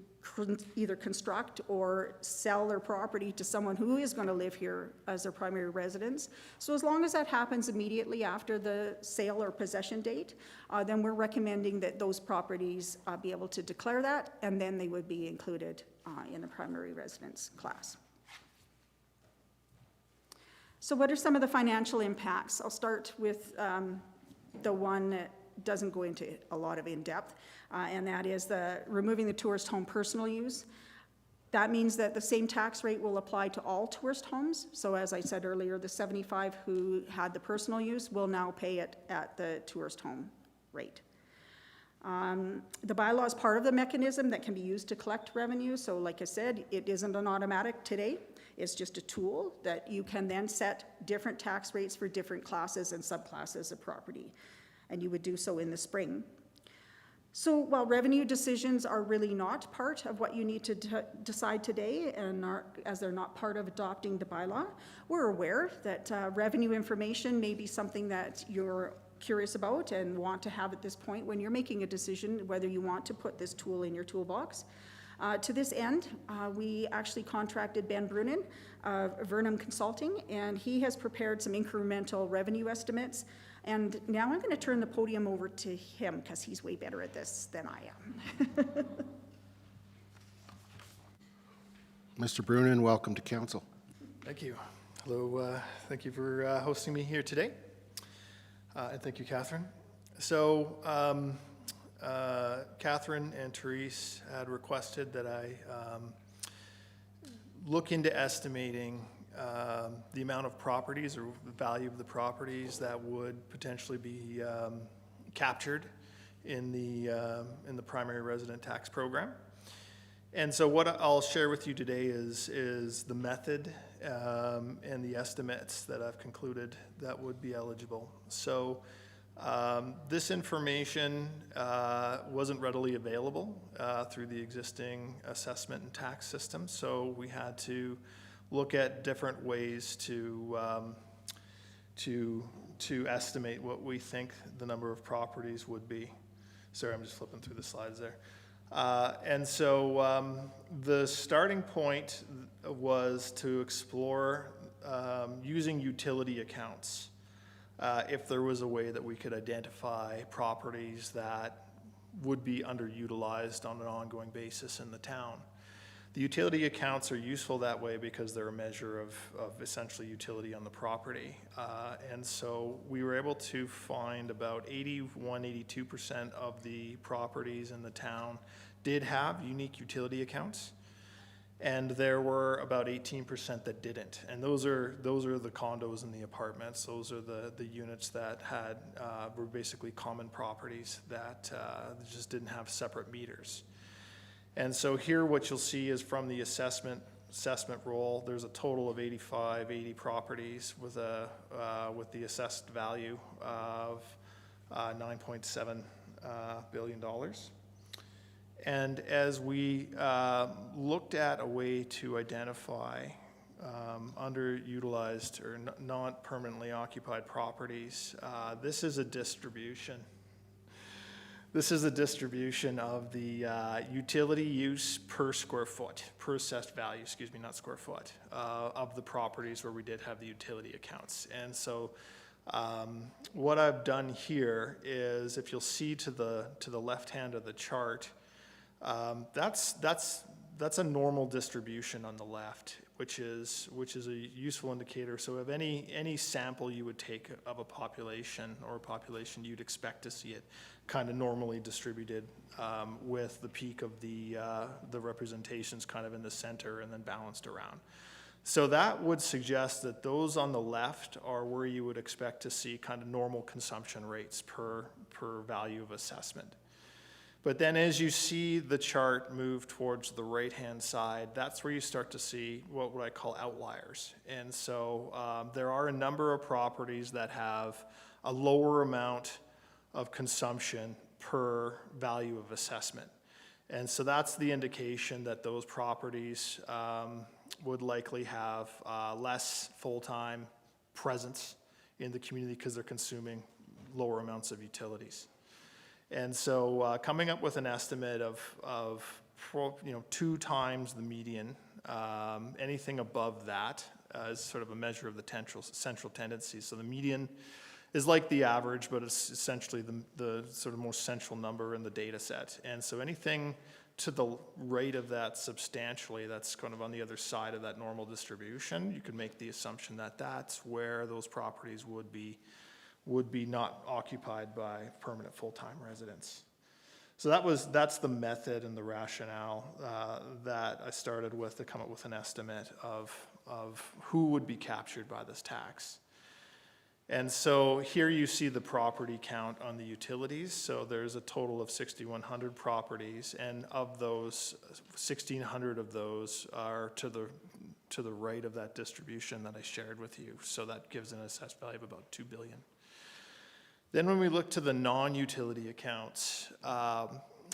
M: either construct or sell their property to someone who is going to live here as their primary residence. So as long as that happens immediately after the sale or possession date, then we're recommending that those properties be able to declare that, and then they would be included in the primary residence class. So what are some of the financial impacts? I'll start with the one that doesn't go into a lot of in-depth, and that is removing the tourist home personal use. That means that the same tax rate will apply to all tourist homes. So as I said earlier, the 75 who had the personal use will now pay it at the tourist home rate. The bylaw is part of the mechanism that can be used to collect revenue. So like I said, it isn't an automatic today. It's just a tool that you can then set different tax rates for different classes and subclasses of property. And you would do so in the spring. So while revenue decisions are really not part of what you need to decide today, and as they're not part of adopting the bylaw, we're aware that revenue information may be something that you're curious about and want to have at this point when you're making a decision whether you want to put this tool in your toolbox. To this end, we actually contracted Ben Brunin of Vernum Consulting, and he has prepared some incremental revenue estimates. And now I'm going to turn the podium over to him because he's way better at this than I am.
A: Mr. Brunin, welcome to council.
N: Thank you. Hello, thank you for hosting me here today. And thank you, Catherine. So, Catherine and Therese had requested that I look into estimating the amount of properties or the value of the properties that would potentially be captured in the primary resident tax program. And so what I'll share with you today is the method and the estimates that I've concluded that would be eligible. So this information wasn't readily available through the existing assessment and tax system, so we had to look at different ways to estimate what we think the number of properties would be. Sorry, I'm just flipping through the slides there. And so the starting point was to explore using utility accounts if there was a way that we could identify properties that would be underutilized on an ongoing basis in the town. The utility accounts are useful that way because they're a measure of essentially utility on the property. And so we were able to find about 82% of the properties in the town did have unique utility accounts. And there were about 18% that didn't. And those are the condos and the apartments. Those are the units that had were basically common properties that just didn't have separate meters. And so here what you'll see is from the assessment roll, there's a total of 80 properties with the assessed value of $9.7 billion. And as we looked at a way to identify underutilized or not permanently occupied properties, this is a distribution. This is a distribution of the utility use per square foot, per assessed value, excuse me, not square foot, of the properties where we did have the utility accounts. And so what I've done here is, if you'll see to the left hand of the chart, that's a normal distribution on the left, which is a useful indicator. So if any sample you would take of a population or a population, you'd expect to see it kind of normally distributed with the peak of the representations kind of in the center and then balanced around. So that would suggest that those on the left are where you would expect to see kind of normal consumption rates per value of assessment. But then as you see the chart move towards the right-hand side, that's where you start to see what I call outliers. And so there are a number of properties that have a lower amount of consumption per value of assessment. And so that's the indication that those properties would likely have less full-time presence in the community because they're consuming lower amounts of utilities. And so coming up with an estimate of 2 times the median, anything above that is sort of a measure of the central tendency. So the median is like the average, but it's essentially the sort of most central number in the data set. And so anything to the right of that substantially, that's kind of on the other side of that normal distribution, you could make the assumption that that's where those properties would be not occupied by permanent full-time residents. So that's the method and the rationale that I started with to come up with an estimate of who would be captured by this tax. And so here you see the property count on the utilities. So there's a total of 6,100 properties, and of those, 1,600 of those are to the right of that distribution that I shared with you. So that gives an assessed value of about $2 billion. Then when we look to the non-utility accounts,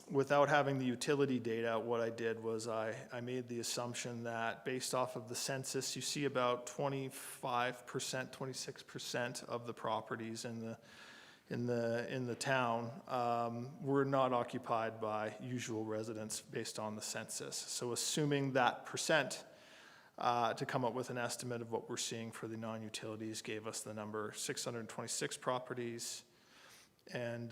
N: without having the utility data, what I did was I made the assumption that based off of the census, you see about 25%, 26% of the properties in the town were not occupied by usual residents based on the census. So assuming that percent to come up with an estimate of what we're seeing for the non-utilities gave us the number 626 properties and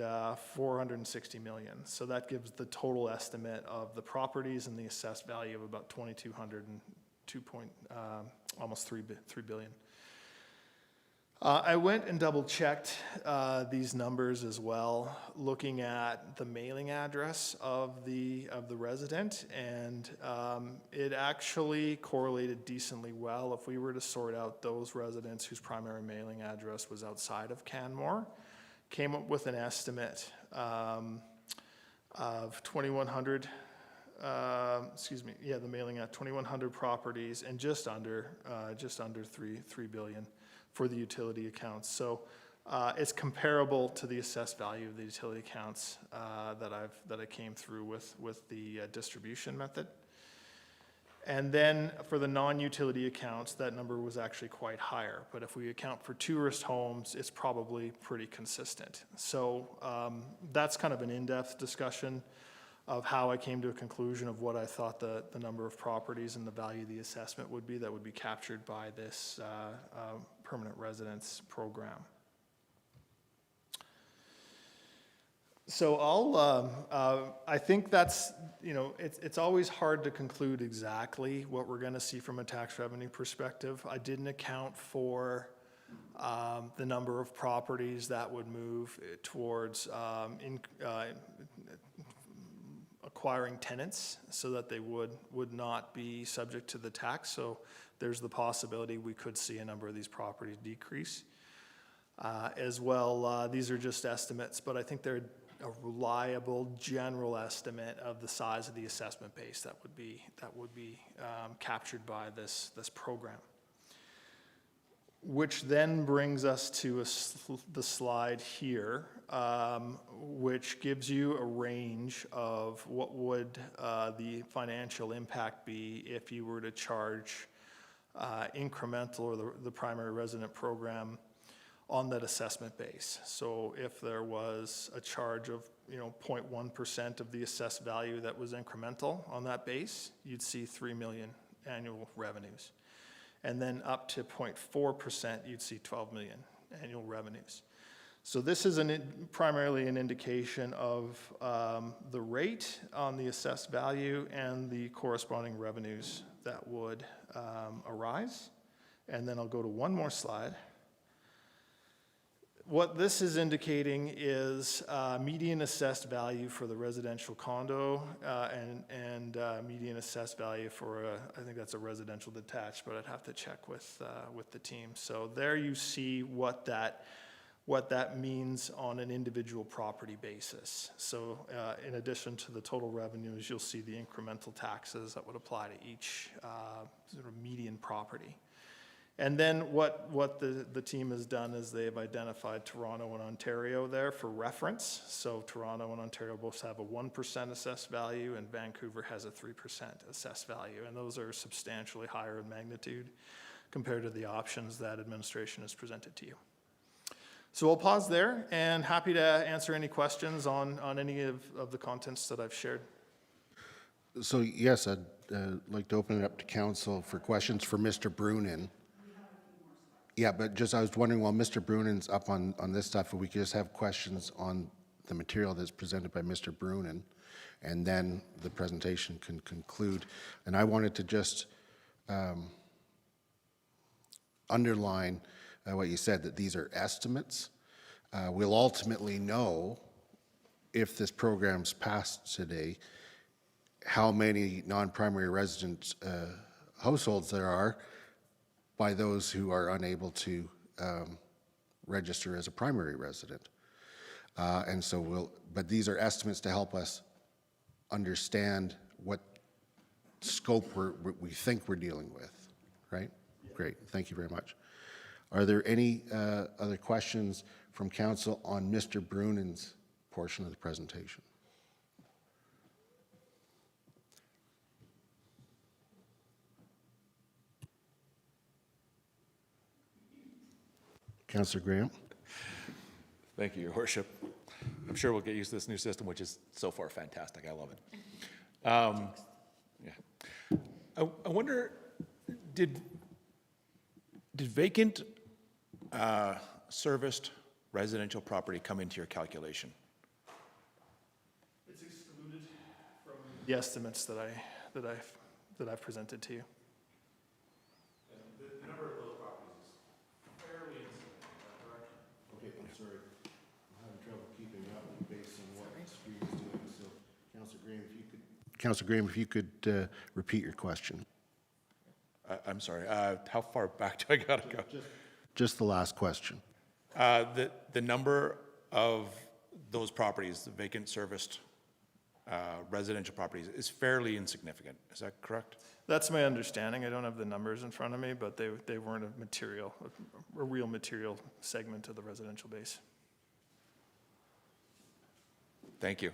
N: 460 million. So that gives the total estimate of the properties and the assessed value of about 2,200 and almost 3 billion. I went and double checked these numbers as well, looking at the mailing address of the resident, and it actually correlated decently well. If we were to sort out those residents whose primary mailing address was outside of Canmore, came up with an estimate of 2,100. The mailing at 2,100 properties and just under 3 billion for the utility accounts. So it's comparable to the assessed value of the utility accounts that I came through with the distribution method. And then for the non-utility accounts, that number was actually quite higher. But if we account for tourist homes, it's probably pretty consistent. So that's kind of an in-depth discussion of how I came to a conclusion of what I thought the number of properties and the value of the assessment would be that would be captured by this permanent residence program. So I think that's, it's always hard to conclude exactly what we're going to see from a tax revenue perspective. I didn't account for the number of properties that would move towards acquiring tenants so that they would not be subject to the tax. So there's the possibility we could see a number of these properties decrease. As well, these are just estimates, but I think they're a reliable general estimate of the size of the assessment base that would be captured by this program. Which then brings us to the slide here, which gives you a range of what would the financial impact be if you were to charge incremental or the primary resident program on that assessment base. So if there was a charge of 0.1% of the assessed value that was incremental on that base, you'd see 3 million annual revenues. And then up to 0.4%, you'd see 12 million annual revenues. So this is primarily an indication of the rate on the assessed value and the corresponding revenues that would arise. And then I'll go to one more slide. What this is indicating is median assessed value for the residential condo and median assessed value for I think that's a residential detached, but I'd have to check with the team. So there you see what that means on an individual property basis. So in addition to the total revenues, you'll see the incremental taxes that would apply to each sort of median property. And then what the team has done is they've identified Toronto and Ontario there for reference. So Toronto and Ontario both have a 1% assessed value and Vancouver has a 3% assessed value. And those are substantially higher in magnitude compared to the options that administration has presented to you. So I'll pause there and happy to answer any questions on any of the contents that I've shared.
A: So yes, I'd like to open it up to council for questions for Mr. Brunin. Yeah, but just I was wondering, while Mr. Brunin's up on this stuff, if we could just have questions on the material that's presented by Mr. Brunin, and then the presentation can conclude. And I wanted to just underline what you said, that these are estimates. We'll ultimately know, if this program's passed today, how many non-primary resident households there are by those who are unable to register as a primary resident. And so but these are estimates to help us understand what scope we think we're dealing with, right? Great, thank you very much. Are there any other questions from council on Mr. Brunin's portion of the presentation? Councillor Graham?
F: Thank you, Your Worship. I'm sure we'll get used to this new system, which is so far fantastic. I love it. Yeah. I wonder, did vacant serviced residential property come into your calculation?
N: It's excluded from the estimates that I've presented to you.
F: The number of those properties is fairly insignificant, correct?
A: Okay, I'm sorry. I'm having trouble keeping up based on what the screen is doing. So, Councillor Graham, if you could repeat your question.
F: I'm sorry. How far back do I gotta go?
A: Just the last question.
F: The number of those properties, the vacant serviced residential properties, is fairly insignificant. Is that correct?
N: That's my understanding. I don't have the numbers in front of me, but they weren't a real material segment of the residential base.
F: Thank you.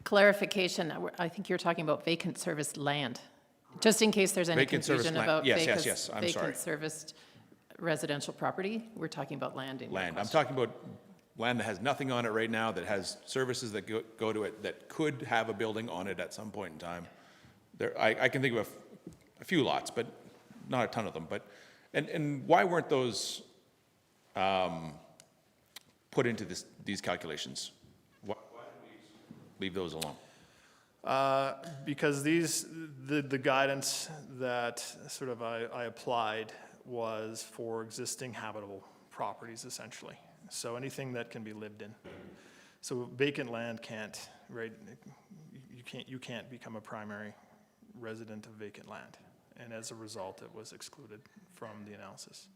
O: Clarification, I think you're talking about vacant serviced land, just in case there's any
F: Vacant serviced
O: confusion
F: land.
O: about
F: Yes, I'm sorry.
O: vacant serviced residential property. We're talking about land in your
F: Land. I'm
O: question.
F: talking about land that has nothing on it right now, that has services that go to it, that could have a building on it at some point in time. I can think of a few lots, but not a ton of them. But and why weren't those put into these calculations? Why did we leave those alone?
N: Because the guidance that sort of I applied was for existing habitable properties, essentially. So anything that can be lived in. So vacant land can't, right? You can't become a primary resident of vacant land, and as a result, it was excluded from the analysis.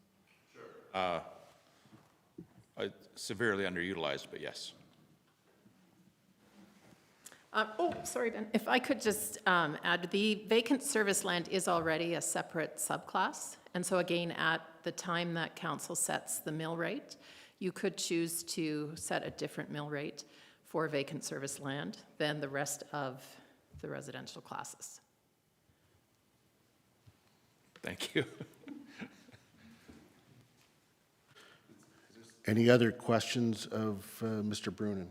F: Severely underutilized, but yes.
O: Sorry, Ben, if I could just add, the vacant service land is already a separate subclass. And so again, at the time that council sets the mill rate, you could choose to set a different mill rate for vacant service land than the rest of the residential classes.
F: Thank you.
A: Any other questions of Mr. Brunin?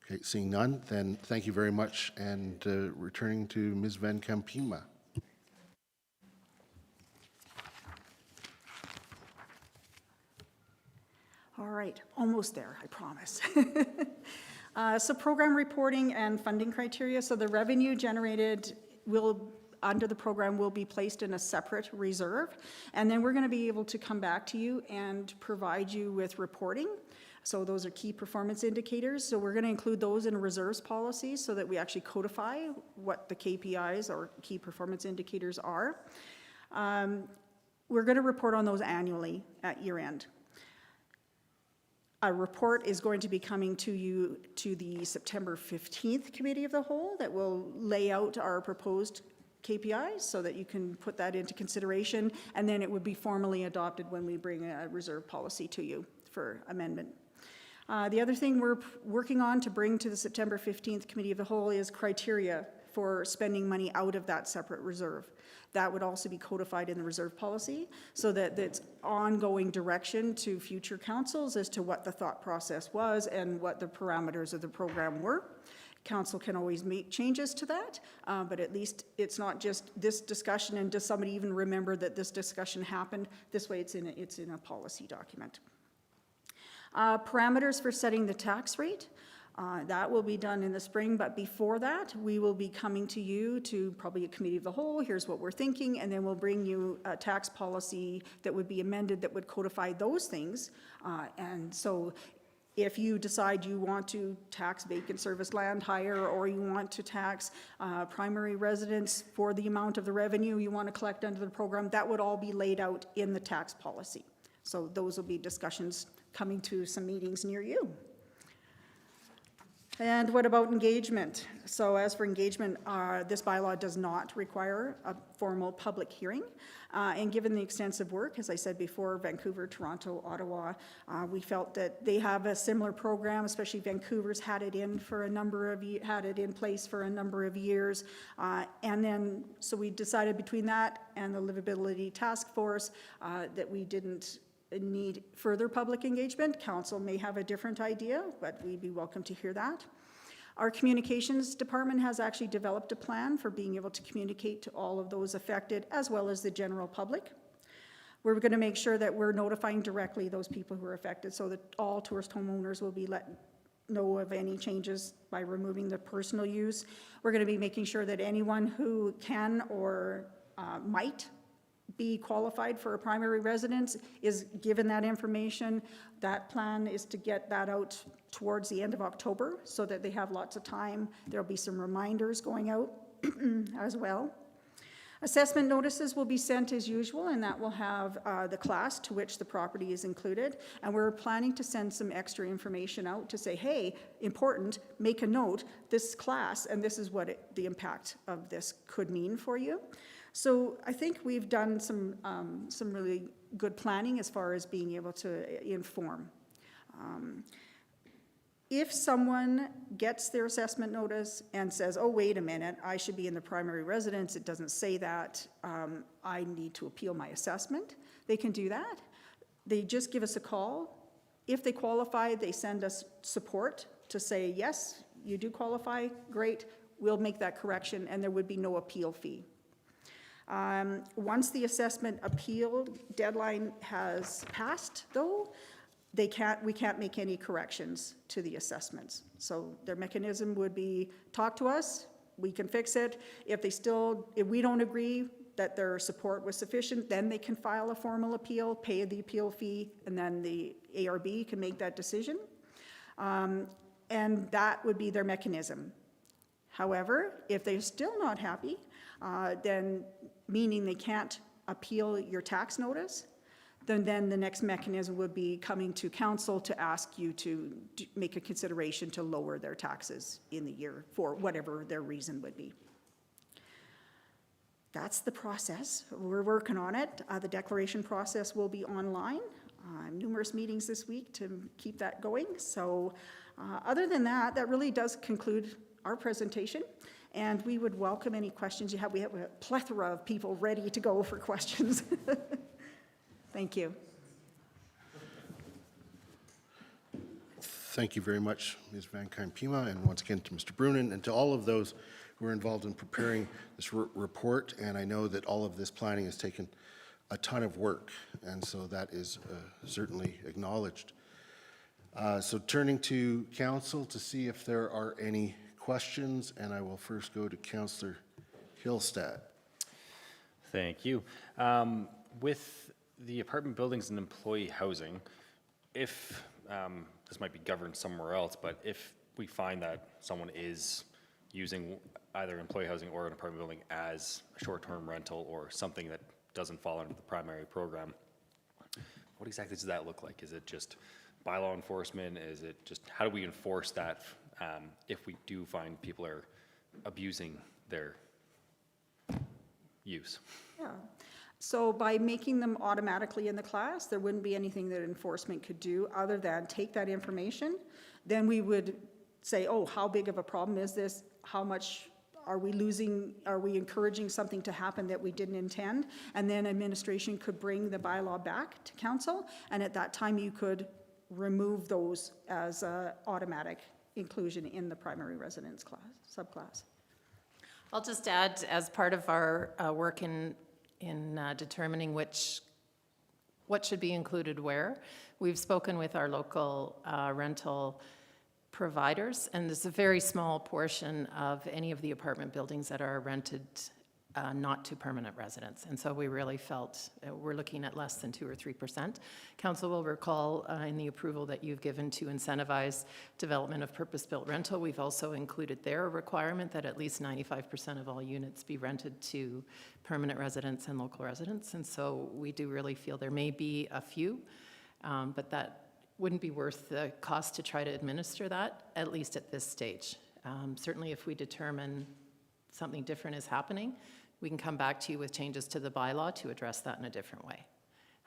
A: Okay, seeing none, then thank you very much, and returning to Ms. Van Campima.
M: All right, almost there, I promise. So program reporting and funding criteria. So the revenue generated under the program will be placed in a separate reserve. And then we're going to be able to come back to you and provide you with reporting. So those are key performance indicators. So we're going to include those in a reserves policy so that we actually codify what the KPIs or key performance indicators are. We're going to report on those annually at year end. A report is going to be coming to you to the September 15th Committee of the Whole that will lay out our proposed KPIs so that you can put that into consideration, and then it would be formally adopted when we bring a reserve policy to you for amendment. The other thing we're working on to bring to the September 15th Committee of the Whole is criteria for spending money out of that separate reserve. That would also be codified in the reserve policy so that it's ongoing direction to future councils as to what the thought process was and what the parameters of the program were. Council can always make changes to that, but at least it's not just this discussion and does somebody even remember that this discussion happened? This way it's in a policy document. Parameters for setting the tax rate. That will be done in the spring, but before that, we will be coming to you to probably a committee of the whole. Here's what we're thinking, and then we'll bring you a tax policy that would be amended that would codify those things. And so if you decide you want to tax vacant service land higher, or you want to tax primary residents for the amount of the revenue you want to collect under the program, that would all be laid out in the tax policy. So those will be discussions coming to some meetings near you. And what about engagement? So as for engagement, this bylaw does not require a formal public hearing. And given the extensive work, as I said before, Vancouver, Toronto, Ottawa, we felt that they have a similar program, especially Vancouver's had it in for a number of had it in place for a number of years. And then, so we decided between that and the Livability Task Force that we didn't need further public engagement. Council may have a different idea, but we'd be welcome to hear that. Our communications department has actually developed a plan for being able to communicate to all of those affected as well as the general public. We're going to make sure that we're notifying directly those people who are affected so that all tourist homeowners will be let know of any changes by removing the personal use. We're going to be making sure that anyone who can or might be qualified for a primary residence is given that information. That plan is to get that out towards the end of October so that they have lots of time. There'll be some reminders going out as well. Assessment notices will be sent as usual, and that will have the class to which the property is included. And we're planning to send some extra information out to say, hey, important, make a note, this class, and this is what the impact of this could mean for you. So I think we've done some really good planning as far as being able to inform. If someone gets their assessment notice and says, oh, wait a minute, I should be in the primary residence, it doesn't say that, I need to appeal my assessment, they can do that. They just give us a call. If they qualify, they send us support to say, yes, you do qualify, great, we'll make that correction, and there would be no appeal fee. Once the assessment appeal deadline has passed, though, we can't make any corrections to the assessments. So their mechanism would be talk to us, we can fix it. If we don't agree that their support was sufficient, then they can file a formal appeal, pay the appeal fee, and then the ARB can make that decision. And that would be their mechanism. However, if they're still not happy, then meaning they can't appeal your tax notice, then the next mechanism would be coming to council to ask you to make a consideration to lower their taxes in the year for whatever their reason would be. That's the process. We're working on it. The declaration process will be online. Numerous meetings this week to keep that going. So other than that, that really does conclude our presentation. And we would welcome any questions you have. We have a plethora of people ready to go for questions. Thank you.
A: Thank you very much, Ms. Van Kyn-Pima, and once again to Mr. Brunin and to all of those who are involved in preparing this report. And I know that all of this planning has taken a ton of work, and so that is certainly acknowledged. So turning to council to see if there are any questions, and I will first go to Councillor Hillstad.
L: Thank you. With the apartment buildings and employee housing, if this might be governed somewhere else, but if we find that someone is using either employee housing or an apartment building as a short-term rental or something that doesn't fall under the primary program, what exactly does that look like? Is it just bylaw enforcement? Is it just, how do we enforce that if we do find people are abusing their use?
M: Yeah. So by making them automatically in the class, there wouldn't be anything that enforcement could do other than take that information. Then we would say, oh, how big of a problem is this? How much are we losing? Are we encouraging something to happen that we didn't intend? And then administration could bring the bylaw back to council. And at that time, you could remove those as automatic inclusion in the primary residence class, subclass.
O: I'll just add, as part of our work in determining what should be included where, we've spoken with our local rental providers, and there's a very small portion of any of the apartment buildings that are rented not to permanent residents. And so we really felt we're looking at less than 2 or 3%. Council will recall in the approval that you've given to incentivize development of purpose-built rental, we've also included there a requirement that at least 95% of all units be rented to permanent residents and local residents. And so we do really feel there may be a few, but that wouldn't be worth the cost to try to administer that, at least at this stage. Certainly if we determine something different is happening, we can come back to you with changes to the bylaw to address that in a different way.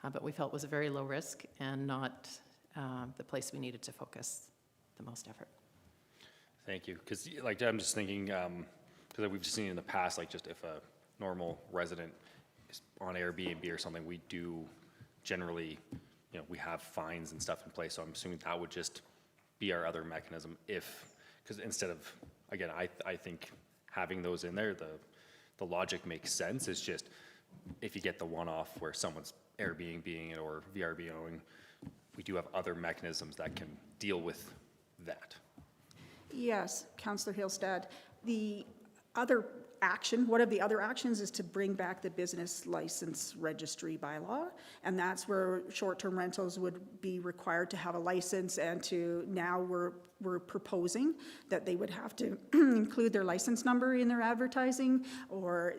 O: But we felt it was a very low risk and not the place we needed to focus the most effort.
L: Thank you, because like I'm just thinking, because we've seen in the past, like just if a normal resident is on Airbnb or something, we do generally, we have fines and stuff in place, so I'm assuming that would just be our other mechanism if, because instead of, again, I think having those in there, the logic makes sense. It's just if you get the one-off where someone's Airbnb-ing it or VRBOing, we do have other mechanisms that can deal with that.
M: Yes, Councillor Hillstad. The other action, one of the other actions is to bring back the business license registry bylaw, and that's where short-term rentals would be required to have a license, and to now we're proposing that they would have to include their license number in their advertising, or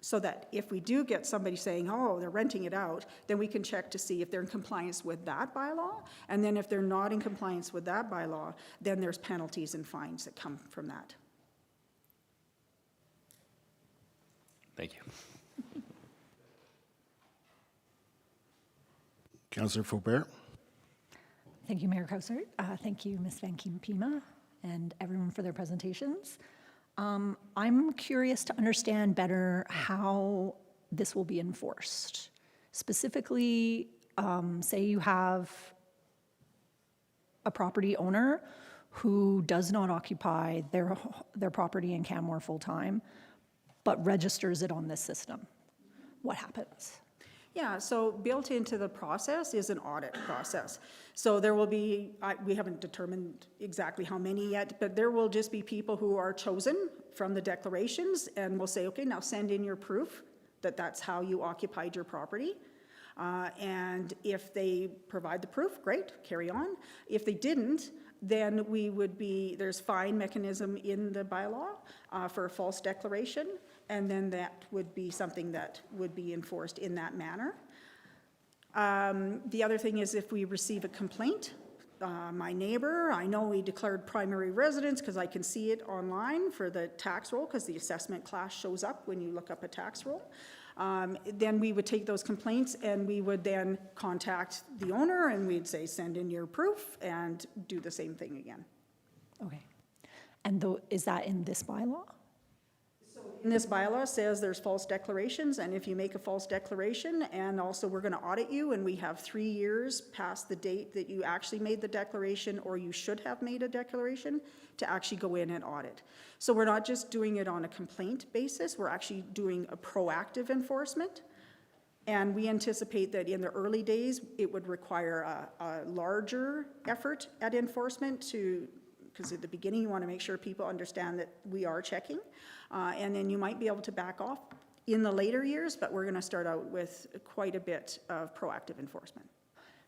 M: so that if we do get somebody saying, oh, they're renting it out, then we can check to see if they're in compliance with that bylaw. And then if they're not in compliance with that bylaw, then there's penalties and fines that come from that.
L: Thank you.
A: Councillor Faubert.
J: Thank you, Mayor Krausert. Thank you, Ms. Van Kempema, and everyone for their presentations. I'm curious to understand better how this will be enforced. Specifically, say you have a property owner who does not occupy their property in Canmore full-time, but registers it on this system. What happens?
M: Yeah, so built into the process is an audit process. So there will be, we haven't determined exactly how many yet, but there will just be people who are chosen from the declarations, and we'll say, okay, now send in your proof that that's how you occupied your property. And if they provide the proof, great, carry on. If they didn't, then there's fine mechanism in the bylaw for a false declaration, and then that would be something that would be enforced in that manner. The other thing is if we receive a complaint, my neighbor, I know he declared primary residence because I can see it online for the tax roll, because the assessment class shows up when you look up a tax roll. Then we would take those complaints and we would then contact the owner and we'd say, send in your proof, and do the same thing again.
J: Okay. And is that in this bylaw?
M: In this bylaw says there's false declarations, and if you make a false declaration, and also we're going to audit you, and we have 3 years past the date that you actually made the declaration, or you should have made a declaration, to actually go in and audit. So we're not just doing it on a complaint basis, we're actually doing a proactive enforcement. And we anticipate that in the early days, it would require a larger effort at enforcement because at the beginning you want to make sure people understand that we are checking. And then you might be able to back off in the later years, but we're going to start out with quite a bit of proactive enforcement.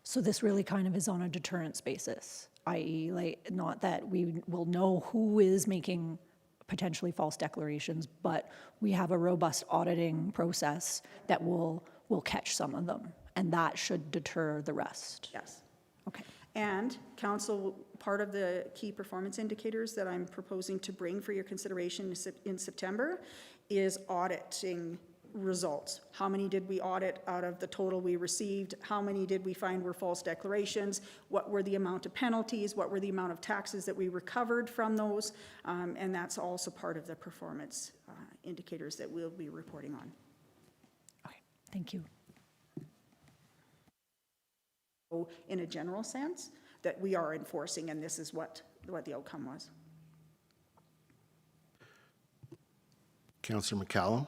J: So this really kind of is on a deterrence basis, i.e. like not that we will know who is making potentially false declarations, but we have a robust auditing process that will catch some of them, and that should deter the rest.
M: Yes.
J: Okay.
M: And council, part of the key performance indicators that I'm proposing to bring for your consideration in September is auditing results. How many did we audit out of the total we received? How many did we find were false declarations? What were the amount of penalties? What were the amount of taxes that we recovered from those? And that's also part of the performance indicators that we'll be reporting on.
J: Okay, thank you.
M: In a general sense, that we are enforcing, and this is what the outcome was.
A: Councillor McCallum.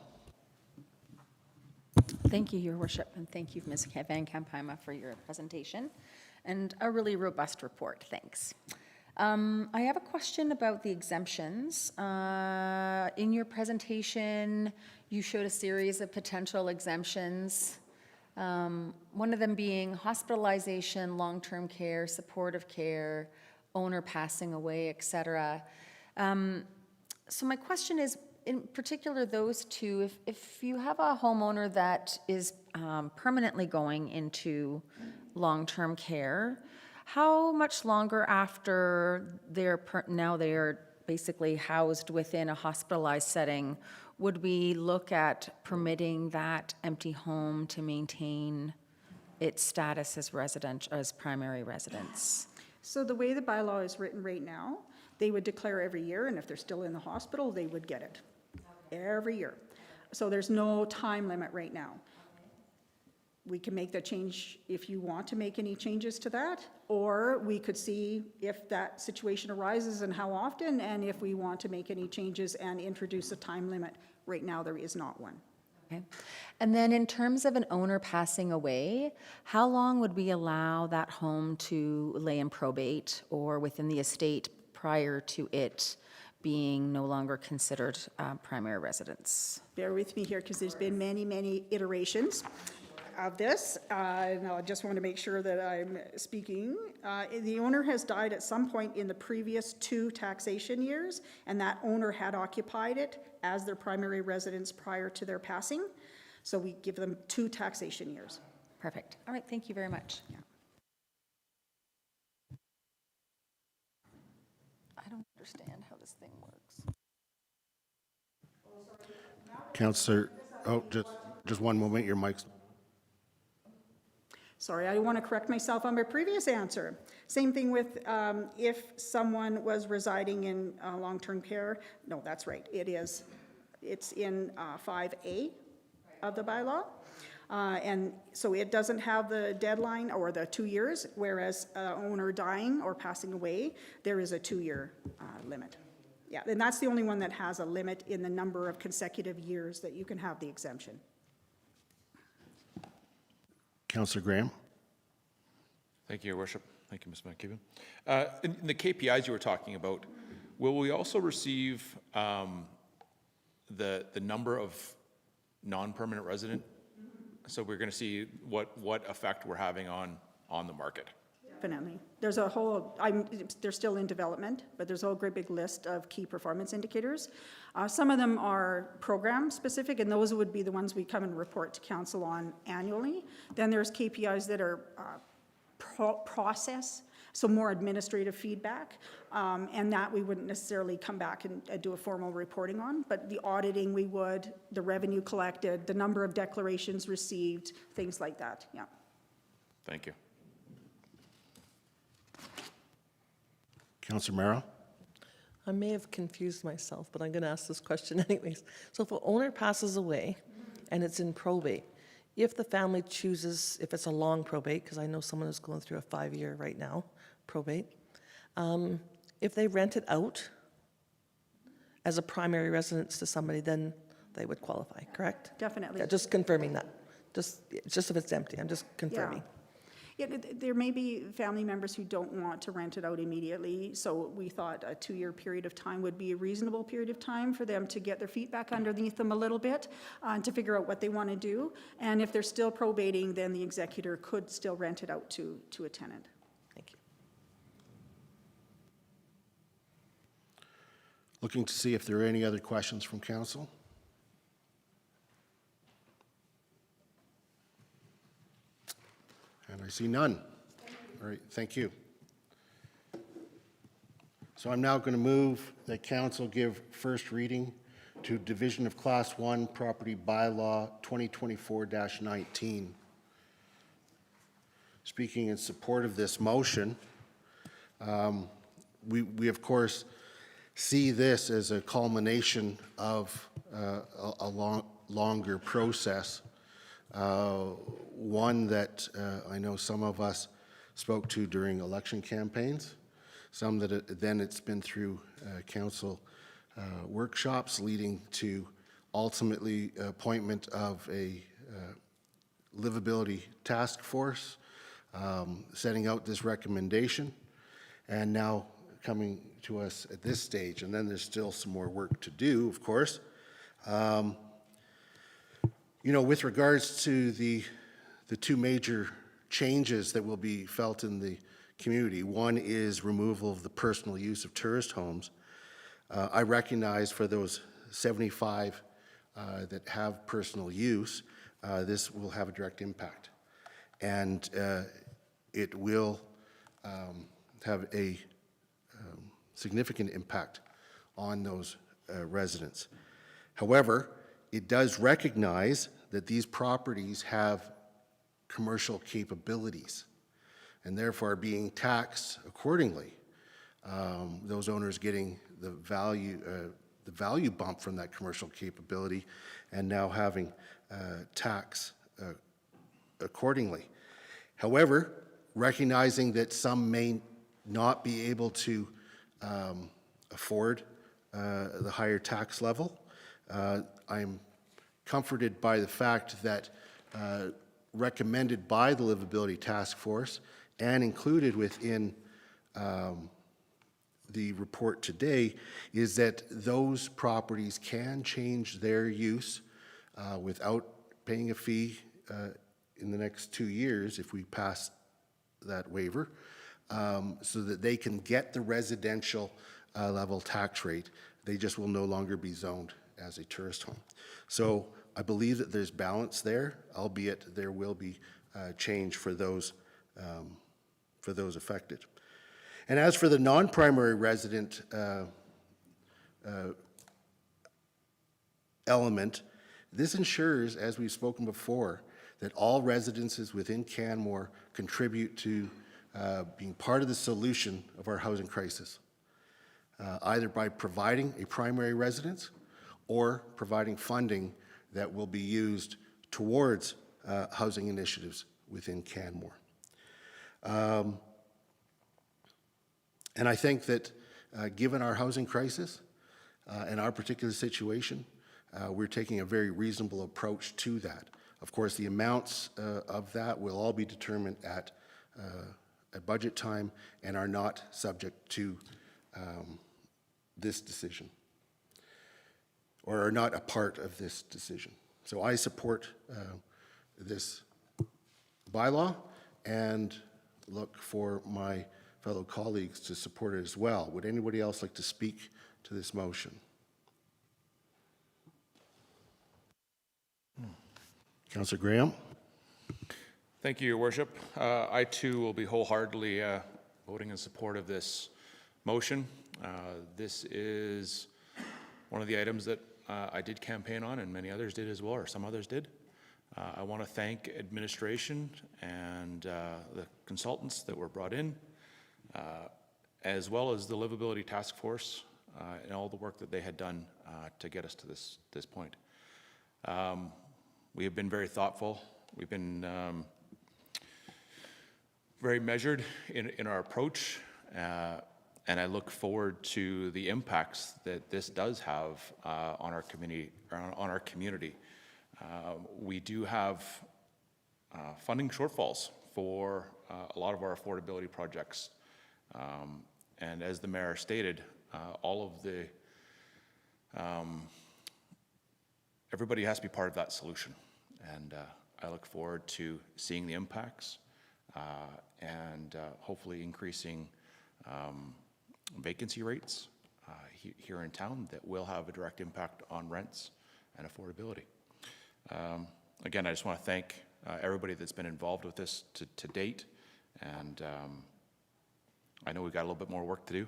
E: Thank you, Your Worship, and thank you, Ms. Van Kempema, for your presentation and a really robust report. Thanks. I have a question about the exemptions. In your presentation, you showed a series of potential exemptions. One of them being hospitalization, long-term care, supportive care, owner passing away, etc. So my question is, in particular, those two, if you have a homeowner that is permanently going into long-term care, How much longer after now they're basically housed within a hospitalized setting, would we look at permitting that empty home to maintain its status as as primary residence?
M: So the way the bylaw is written right now, they would declare every year, and if they're still in the hospital, they would get it every year. So there's no time limit right now. We can make the change if you want to make any changes to that, or we could see if that situation arises and how often, and if we want to make any changes and introduce a time limit. Right now, there is not one.
E: Okay. And then in terms of an owner passing away, how long would we allow that home to lay in probate or within the estate prior to it being no longer considered primary residence?
M: Bear with me here, because there's been many, many iterations of this, and I just want to make sure that I'm speaking. The owner has died at some point in the previous 2 taxation years, and that owner had occupied it as their primary residence prior to their passing. So we give them 2 taxation years.
E: Perfect. All right, thank you very much.
M: Yeah.
E: I don't understand how this thing works.
A: Councillor, oh, just one moment, your mic's.
M: Sorry, I want to correct myself on my previous answer. Same thing with if someone was residing in long-term care. No, that's right. It's in 5A of the bylaw. And so it doesn't have the deadline or the 2 years, whereas owner dying or passing away, there is a 2-year limit. Yeah, and that's the only one that has a limit in the number of consecutive years that you can have the exemption.
A: Councillor Graham.
F: Thank you, Your Worship. Thank you, Ms. McKibben. In the KPIs you were talking about, will we also receive the number of non-permanent resident? So we're going to see what effect we're having on the market.
M: Definitely. There's a whole, they're still in development, but there's a whole great big list of key performance indicators. Some of them are program specific, and those would be the ones we come and report to council on annually. Then there's KPIs that are process, so more administrative feedback, and that we wouldn't necessarily come back and do a formal reporting on, but the auditing we would, the revenue collected, the number of declarations received, things like that, yeah.
F: Thank you.
A: Councillor Merrill.
H: I may have confused myself, but I'm going to ask this question anyways. So if an owner passes away and it's in probate, if the family chooses, if it's a long probate, because I know someone is going through a 5-year right now, probate, if they rent it out as a primary residence to somebody, then they would qualify, correct?
M: Definitely.
H: Yeah, just confirming that. Just if it's empty, I'm just confirming.
M: Yeah, there may be family members who don't want to rent it out immediately, so we thought a 2-year period of time would be a reasonable period of time for them to get their feet back underneath them a little bit, to figure out what they want to do. And if they're still probating, then the executor could still rent it out to a tenant.
H: Thank you.
A: Looking to see if there are any other questions from council. And I see none. All right, thank you. So I'm now going to move that council give first reading to Division of Class 1 Property Bylaw 2024-19. Speaking in support of this motion, we of course see this as a culmination of a longer process. One that I know some of us spoke to during election campaigns, some that then it's been through council workshops leading to ultimately appointment of a livability task force, setting out this recommendation, and now coming to us at this stage. And then there's still some more work to do, of course. You know, with regards to the 2 major changes that will be felt in the community, one is removal of the personal use of tourist homes. I recognize for those 75 that have personal use, this will have a direct impact. And it will have a significant impact on those residents. However, it does recognize that these properties have commercial capabilities and therefore are being taxed accordingly. Those owners getting the value bump from that commercial capability and now having tax accordingly. However, recognizing that some may not be able to afford the higher tax level, I'm comforted by the fact that recommended by the Livability Task Force and included within the report today is that those properties can change their use without paying a fee in the next 2 years if we pass that waiver, so that they can get the residential level tax rate. They just will no longer be zoned as a tourist home. So I believe that there's balance there, albeit there will be change for those affected. And as for the non-primary resident element, this ensures, as we've spoken before, that all residences within Canmore contribute to being part of the solution of our housing crisis, either by providing a primary residence or providing funding that will be used towards housing initiatives within Canmore. And I think that given our housing crisis and our particular situation, we're taking a very reasonable approach to that. Of course, the amounts of that will all be determined at budget time and are not subject to this decision, or are not a part of this decision. So I support this bylaw and look for my fellow colleagues to support it as well. Would anybody else like to speak to this motion? Councillor Graham.
F: Thank you, Your Worship. I too will be wholeheartedly voting in support of this motion. This is one of the items that I did campaign on, and many others did as well, or some others did. I want to thank administration and the consultants that were brought in, as well as the Livability Task Force and all the work that they had done to get us to this point. We have been very thoughtful. We've been very measured in our approach, and I look forward to the impacts that this does have on our community. We do have funding shortfalls for a lot of our affordability projects, and as the mayor stated, all of the everybody has to be part of that solution, and I look forward to seeing the impacts and hopefully increasing vacancy rates here in town that will have a direct impact on rents and affordability. Again, I just want to thank everybody that's been involved with this to date, and I know we've got a little bit more work to do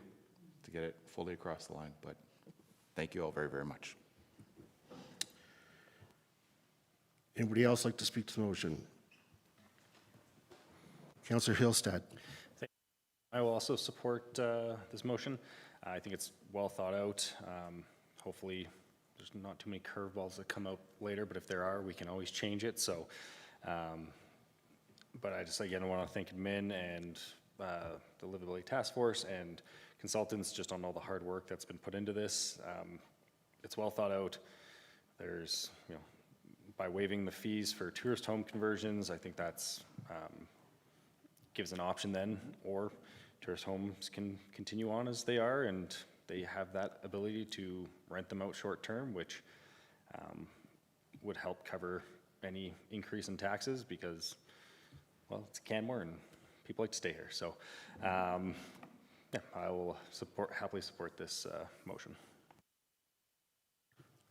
F: to get it fully across the line, but thank you all very, very much.
A: Anybody else like to speak to the motion? Councillor Hillstad.
L: I will also support this motion. I think it's well thought out. Hopefully there's not too many curveballs that come out later, but if there are, we can always change it. So, but I just again want to thank admin and the Livability Task Force and consultants just on all the hard work that's been put into this. It's well thought out. There's, by waiving the fees for tourist home conversions, I think that's gives an option then, or tourist homes can continue on as they are, and they have that ability to rent them out short term, which would help cover any increase in taxes because, well, it's Canmore and people like to stay here. So, yeah, I will happily support this motion.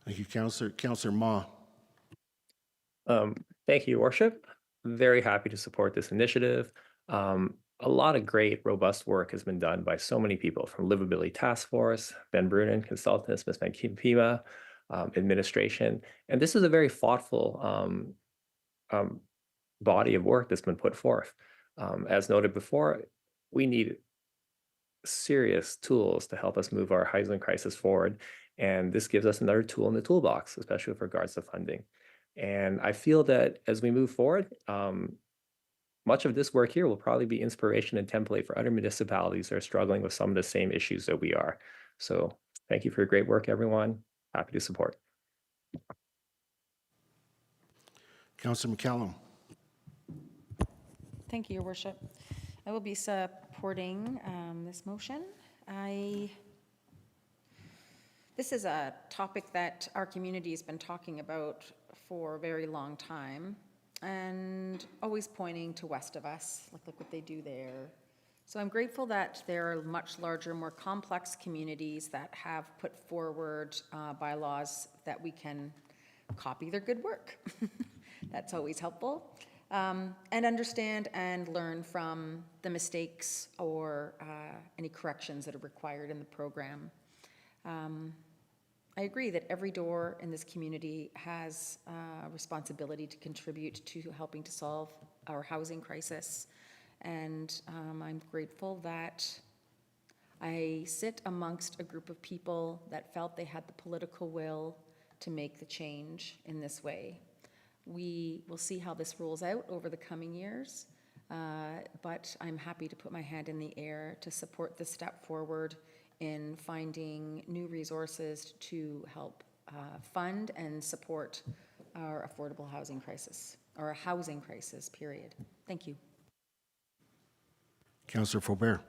A: Thank you, Councillor. Councillor Ma.
G: Thank you, Your Worship. Very happy to support this initiative. a lot of great, robust work has been done by so many people, from Livability Task Force, Ben Brunen, consultants, Ms. Van Kempima, administration. And this is a very thoughtful body of work that's been put forth. As noted before, we need serious tools to help us move our housing crisis forward. And this gives us another tool in the toolbox, especially with regards to funding. And I feel that as we move forward, much of this work here will probably be inspiration and template for other municipalities that are struggling with some of the same issues that we are. So thank you for your great work, everyone. Happy to support.
A: Councillor McCallum.
E: Thank you, Your Worship. I will be supporting this motion. This is a topic that our community has been talking about for a very long time, and always pointing to west of us, look what they do there. So I'm grateful that there are much larger, more complex communities that have put forward bylaws that we can copy their good work. That's always helpful. And understand and learn from the mistakes or any corrections that are required in the program. I agree that every door in this community has a responsibility to contribute to helping to solve our housing crisis. And I'm grateful that I sit amongst a group of people that felt they had the political will to make the change in this way. We will see how this rolls out over the coming years, but I'm happy to put my hand in the air to support this step forward in finding new resources to help fund and support our affordable housing crisis, or a housing crisis, period. Thank you.
A: Councillor Faubert.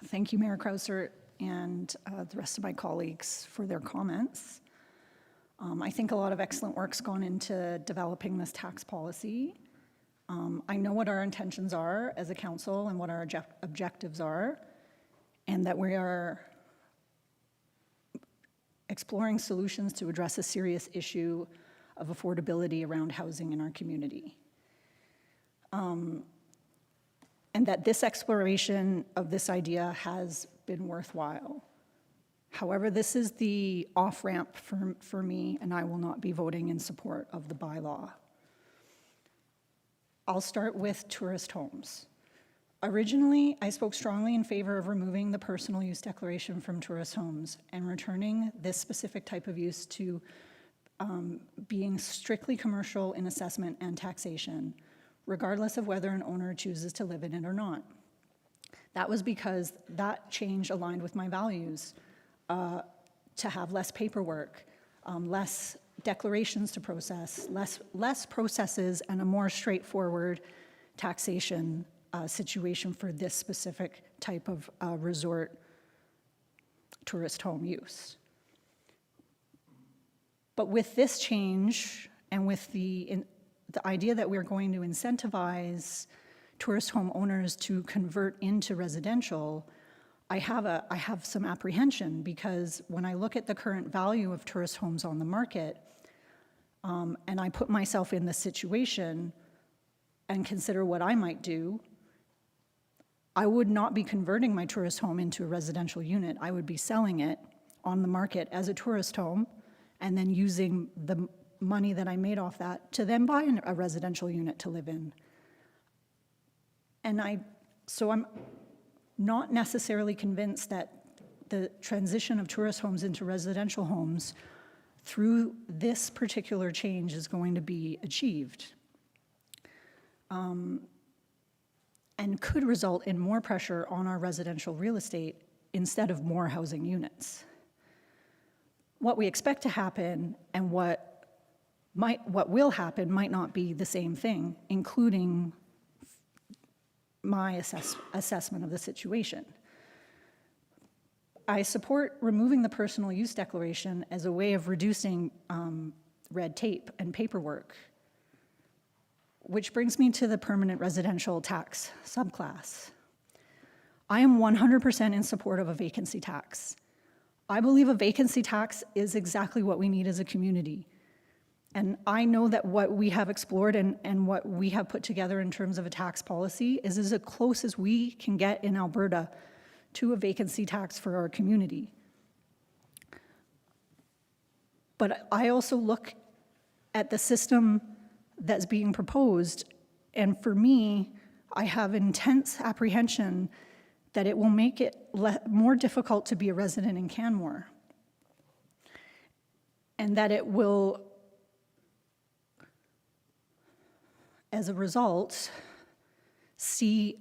J: Thank you, Mayor Krauser, and the rest of my colleagues for their comments. I think a lot of excellent work's gone into developing this tax policy. I know what our intentions are as a council and what our objectives are, and that we are exploring solutions to address a serious issue of affordability around housing in our community. And that this exploration of this idea has been worthwhile. However, this is the off-ramp for me, and I will not be voting in support of the bylaw. I'll start with tourist homes. Originally, I spoke strongly in favor of removing the personal use declaration from tourist homes and returning this specific type of use to being strictly commercial in assessment and taxation, regardless of whether an owner chooses to live in it or not. That was because that change aligned with my values, to have less paperwork, less declarations to process, less processes, and a more straightforward taxation situation for this specific type of resort tourist home use. But with this change, and with the idea that we're going to incentivize tourist home owners to convert into residential, I have some apprehension, because when I look at the current value of tourist homes on the market, and I put myself in this situation and consider what I might do, I would not be converting my tourist home into a residential unit. I would be selling it on the market as a tourist home and then using the money that I made off that to then buy a residential unit to live in. And so I'm not necessarily convinced that the transition of tourist homes into residential homes through this particular change is going to be achieved. And could result in more pressure on our residential real estate instead of more housing units. What we expect to happen and what will happen might not be the same thing, including my assessment of the situation. I support removing the personal use declaration as a way of reducing red tape and paperwork, which brings me to the permanent residential tax subclass. I am 100% in support of a vacancy tax. I believe a vacancy tax is exactly what we need as a community. And I know that what we have explored and what we have put together in terms of a tax policy is as close as we can get in Alberta to a vacancy tax for our community. But I also look at the system that's being proposed, and for me, I have intense apprehension that it will make it more difficult to be a resident in Canmore, and that it will, as a result, see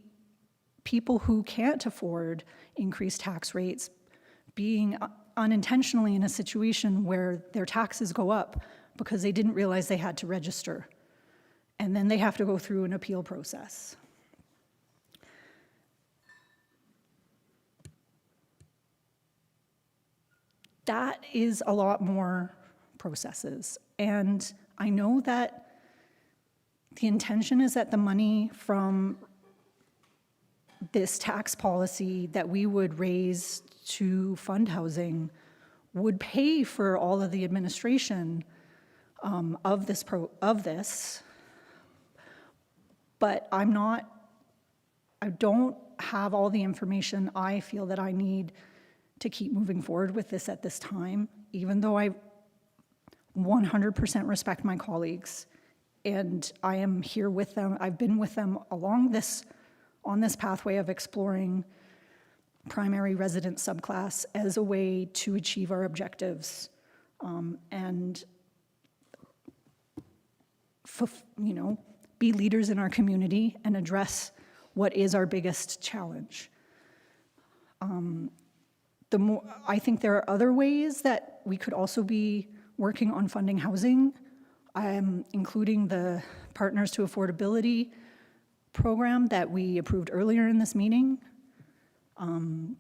J: people who can't afford increased tax rates being unintentionally in a situation where their taxes go up because they didn't realize they had to register. And then they have to go through an appeal process. That is a lot more processes. And I know that the intention is that the money from this tax policy that we would raise to fund housing would pay for all of the administration of this, but I don't have all the information I feel that I need to keep moving forward with this at this time, even though I 100% respect my colleagues, and I am here with them. I've been with them along on this pathway of exploring primary resident subclass as a way to achieve our objectives, and be leaders in our community and address what is our biggest challenge. I think there are other ways that we could also be working on funding housing, including the Partners to Affordability program that we approved earlier in this meeting. And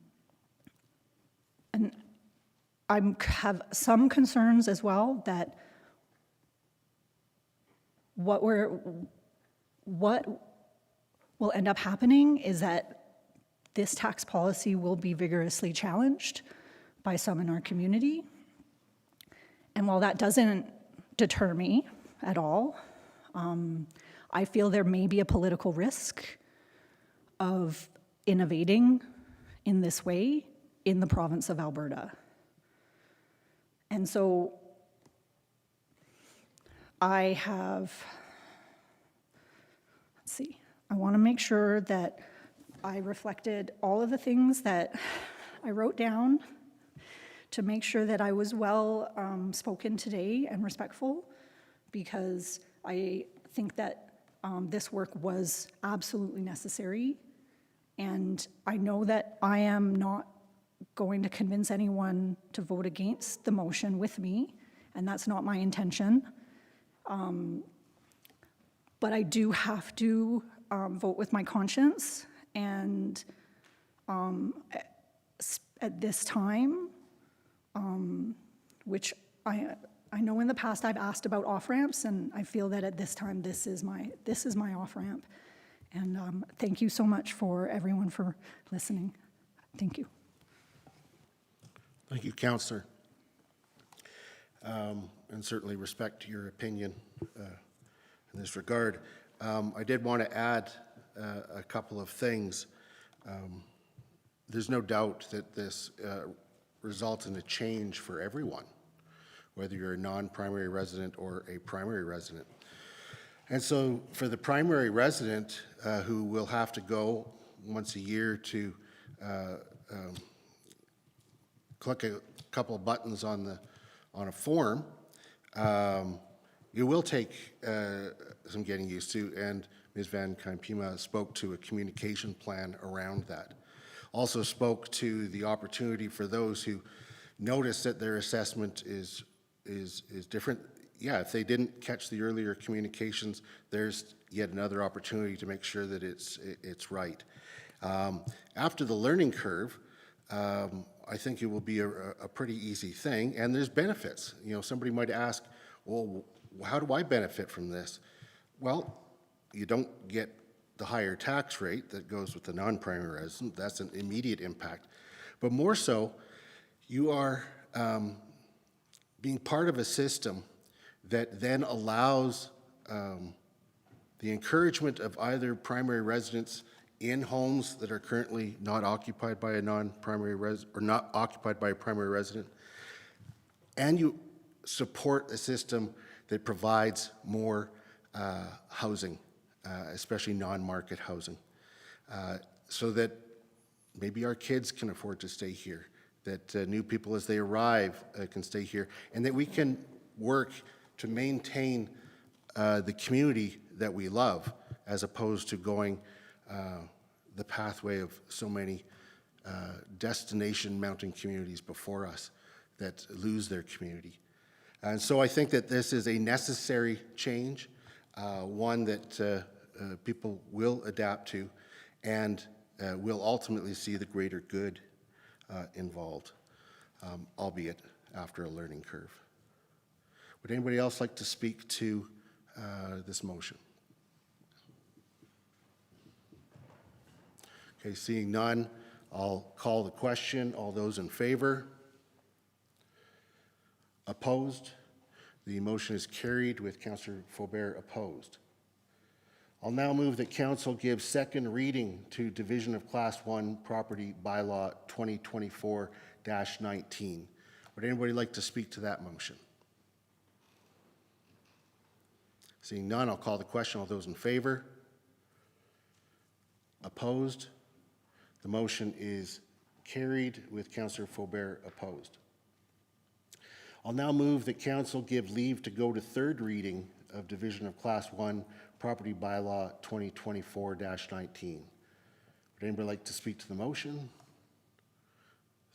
J: I have some concerns as well that what will end up happening is that this tax policy will be vigorously challenged by some in our community. And while that doesn't deter me at all, I feel there may be a political risk of innovating in this way in the province of Alberta. And so I want to make sure that I reflected all of the things that I wrote down to make sure that I was well spoken today and respectful, because I think that this work was absolutely necessary. And I know that I am not going to convince anyone to vote against the motion with me, and that's not my intention. But I do have to vote with my conscience, and at this time, which I know in the past I've asked about off-ramps, and I feel that at this time this is my off-ramp. And thank you so much for everyone for listening. Thank you.
A: Thank you, Councillor. And certainly respect your opinion in this regard. I did want to add a couple of things. There's no doubt that this results in a change for everyone, whether you're a non-primary resident or a primary resident. And so for the primary resident who will have to go once a year to click a couple of buttons on a form, it will take some getting used to, and Ms. Van Kampima spoke to a communication plan around that. Also spoke to the opportunity for those who notice that their assessment is different. Yeah, if they didn't catch the earlier communications, there's yet another opportunity to make sure that it's right. After the learning curve, I think it will be a pretty easy thing, and there's benefits. You know, somebody might ask, well, how do I benefit from this? Well, you don't get the higher tax rate that goes with the non-primary resident. That's an immediate impact. But more so, you are being part of a system that then allows the encouragement of either primary residents in homes that are currently not occupied by a non-primary or not occupied by a primary resident, and you support a system that provides more housing, especially non-market housing, so that maybe our kids can afford to stay here, that new people as they arrive can stay here, and that we can work to maintain the community that we love, as opposed to going the pathway of so many destination mountain communities before us that lose their community. And so I think that this is a necessary change, one that people will adapt to, and will ultimately see the greater good involved, albeit after a learning curve. Would anybody else like to speak to this motion? Okay, seeing none, I'll call the question. All those in favor? Opposed? The motion is carried with Councillor Faubert opposed. I'll now move that Council give second reading to Division of Class 1 Property Bylaw 2024-19. Would anybody like to speak to that motion? Seeing none, I'll call the question. All those in favor? Opposed? The motion is carried with Councillor Faubert opposed. I'll now move that Council give leave to go to third reading of Division of Class 1 Property Bylaw 2024-19. Would anybody like to speak to the motion?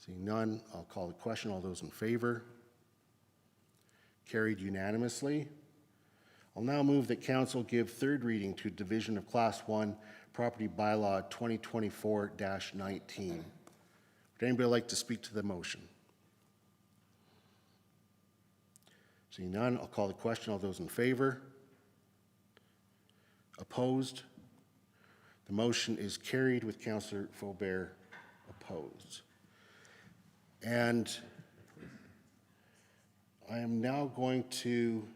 A: Seeing none, I'll call the question. All those in favor? Carried unanimously. I'll now move that Council give third reading to Division of Class 1 Property Bylaw 2024-19. Would anybody like to speak to the motion? Seeing none, I'll call the question. All those in favor? Opposed? The motion is carried with Councillor Faubert opposed. And I am now going to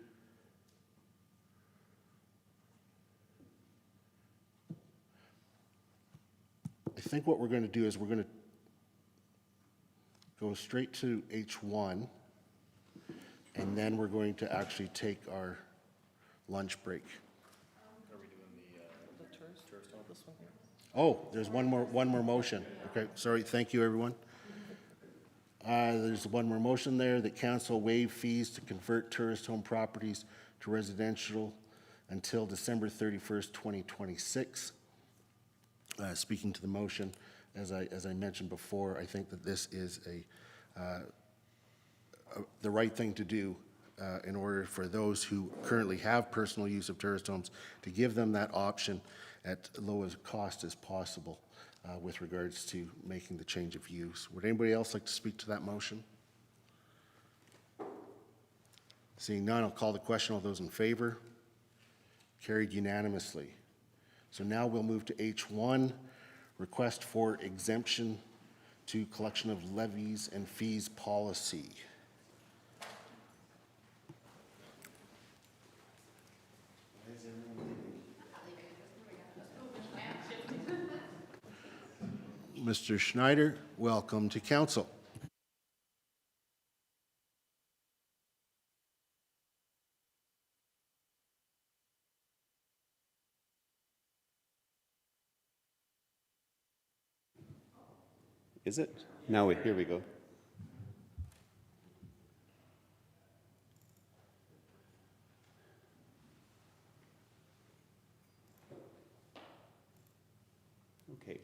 A: I think what we're going to do is we're going to go straight to H1, and then we're going to actually take our lunch break.
H: Are we doing the tourist home, this one here?
A: Oh, there's one more motion. Okay, sorry, thank you, everyone. There's one more motion there that Council waive fees to convert tourist home properties to residential until December 31st, 2026. Speaking to the motion, as I mentioned before, I think that this is the right thing to do in order for those who currently have personal use of tourist homes to give them that option at low as cost as possible with regards to making the change of use. Would anybody else like to speak to that motion? Seeing none, I'll call the question. All those in favor? Carried unanimously. So now we'll move to H1, request for exemption to collection of levies and fees policy. Mr. Schneider, welcome to Council.
P: Is it? No, here we go. Okay.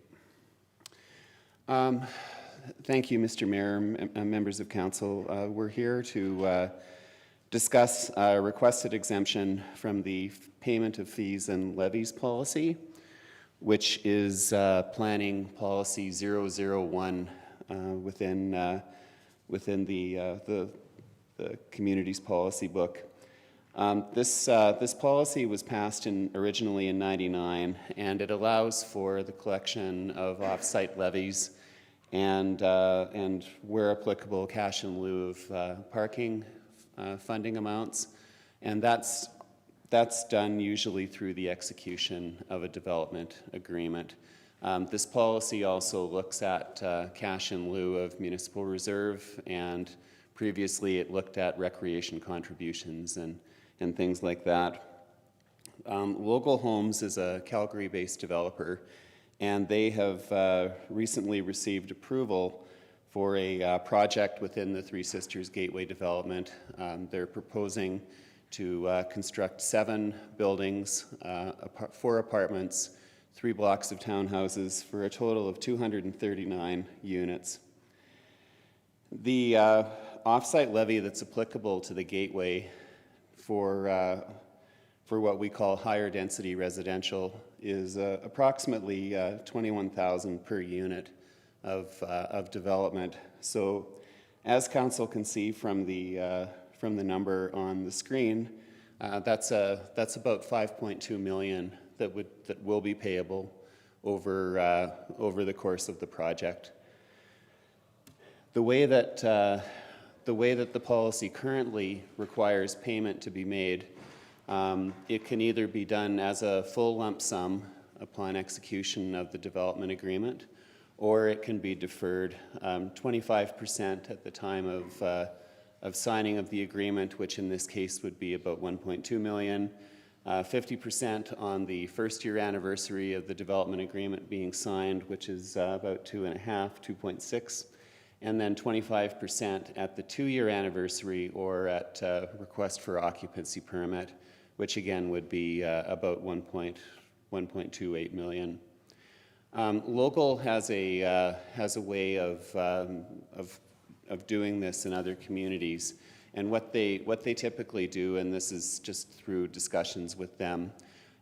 P: Thank you, Mr. Mayor, members of Council. We're here to discuss a requested exemption from the payment of fees and levies policy, which is planning policy 001 within the community's policy book. This policy was passed originally in '99, and it allows for the collection of off-site levies and where applicable, cash in lieu of parking funding amounts And that's done usually through the execution of a development agreement. This policy also looks at cash in lieu of municipal reserve, and previously it looked at recreation contributions and things like that. Local Homes is a Calgary-based developer, and they have recently received approval for a project within the Three Sisters Gateway development. They're proposing to construct 7 buildings, 4 apartments, 3 blocks of townhouses for a total of 239 units. The offsite levy that's applicable to the gateway for what we call higher density residential is approximately $21,000 per unit of development. So as council can see from the number on the screen, that's about $5.2 million that will be payable over the course of the project. The way that the policy currently requires payment to be made, it can either be done as a full lump sum upon execution of the development agreement, or it can be deferred 25% at the time of signing of the agreement, which in this case would be about $1.2 million, 50% on the first-year anniversary of the development agreement being signed, which is about 2.5, 2.6, and then 25% at the 2-year anniversary or at request for occupancy permit, which again would be about $1.28 million. Local has a way of doing this in other communities, and what they typically do, and this is just through discussions with them,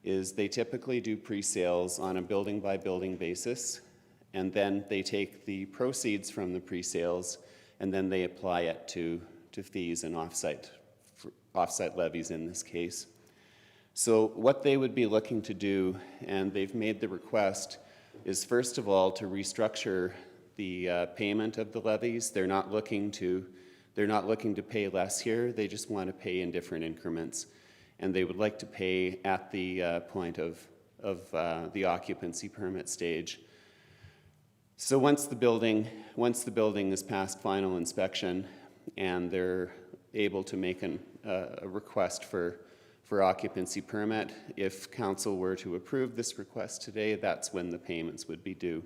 P: is they typically do pre-sales on a building by building basis, and then they take the proceeds from the pre-sales and then they apply it to fees and offsite levies in this case. So what they would be looking to do, and they've made the request, is first of all to restructure the payment of the levies. They're not looking to pay less here. They just want to pay in different increments, and they would like to pay at the point of the occupancy permit stage. So once the building is past final inspection and they're able to make a request for occupancy permit, if council were to approve this request today, that's when the payments would be due.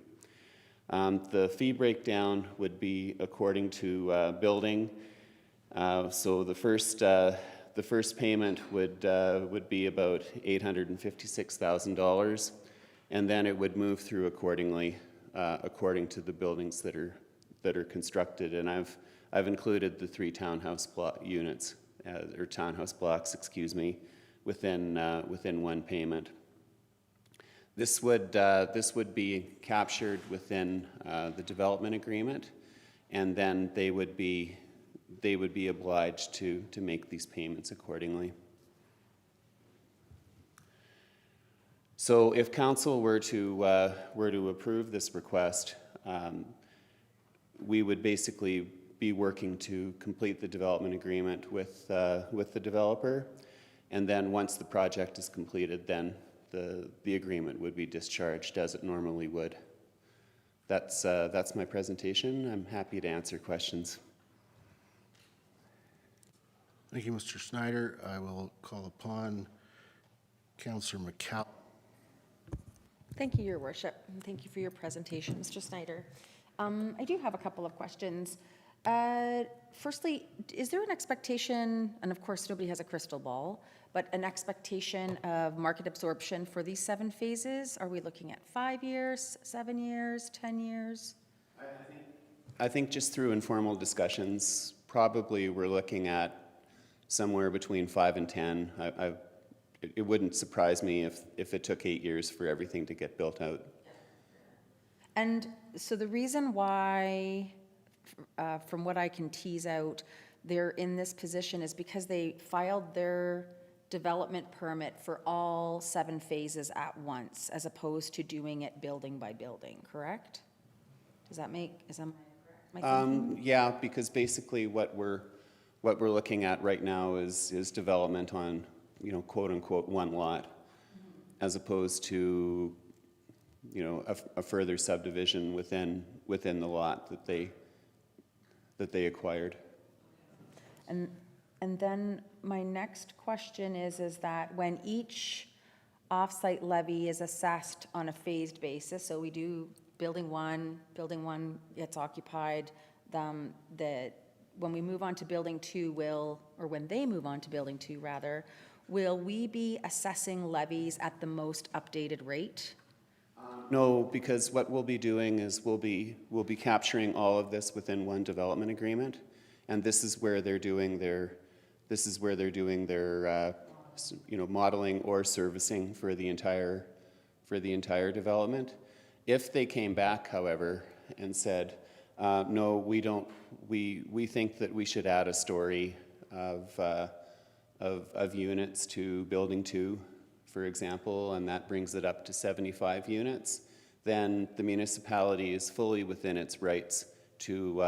P: The fee breakdown would be according to building. So the first payment would be about $856,000, and then it would move through accordingly, according to the buildings that are constructed. And I've included the 3 townhouse units or townhouse blocks, excuse me, within one payment. This would be captured within the development agreement, and then they would be obliged to make these payments accordingly. So if council were to approve this request, we would basically be working to complete the development agreement with the developer, and then once the project is completed, then the agreement would be discharged as it normally would. That's my presentation. I'm happy to answer questions.
A: Thank you, Mr. Snyder. I will call upon Councillor McCall.
E: Thank you, Your Worship, and thank you for your presentation, Mr. Snyder. I do have a couple of questions. Firstly, is there an expectation, and of course nobody has a crystal ball, but an expectation of market absorption for these 7 phases? Are we looking at 5 years, 7 years, 10 years?
P: I think just through informal discussions, probably we're looking at somewhere between 5 and 10. It wouldn't surprise me if it took 8 years for everything to get built out.
E: And so the reason why, from what I can tease out, they're in this position is because they filed their development permit for all 7 phases at once, as opposed to doing it building by building, correct? Does that make, is that my thinking?
P: Yeah, because basically what what we're looking at right now is development on, you know, quote unquote, one lot, as opposed to, you know, a further subdivision within the lot that they acquired.
E: And then my next question is that when each offsite levy is assessed on a phased basis, so we do building one gets occupied, when we move on to building two when they move on to building two rather, will we be assessing levies at the most updated rate?
P: No, because what we'll be doing is we'll be capturing all of this within one development agreement, and this is where they're doing their you know, modeling or servicing for the entire development. If they came back, however, and said, no, we don't, we think that we should add a story of units to building two, for example, and that brings it up to 75 units, then the municipality is fully within its rights to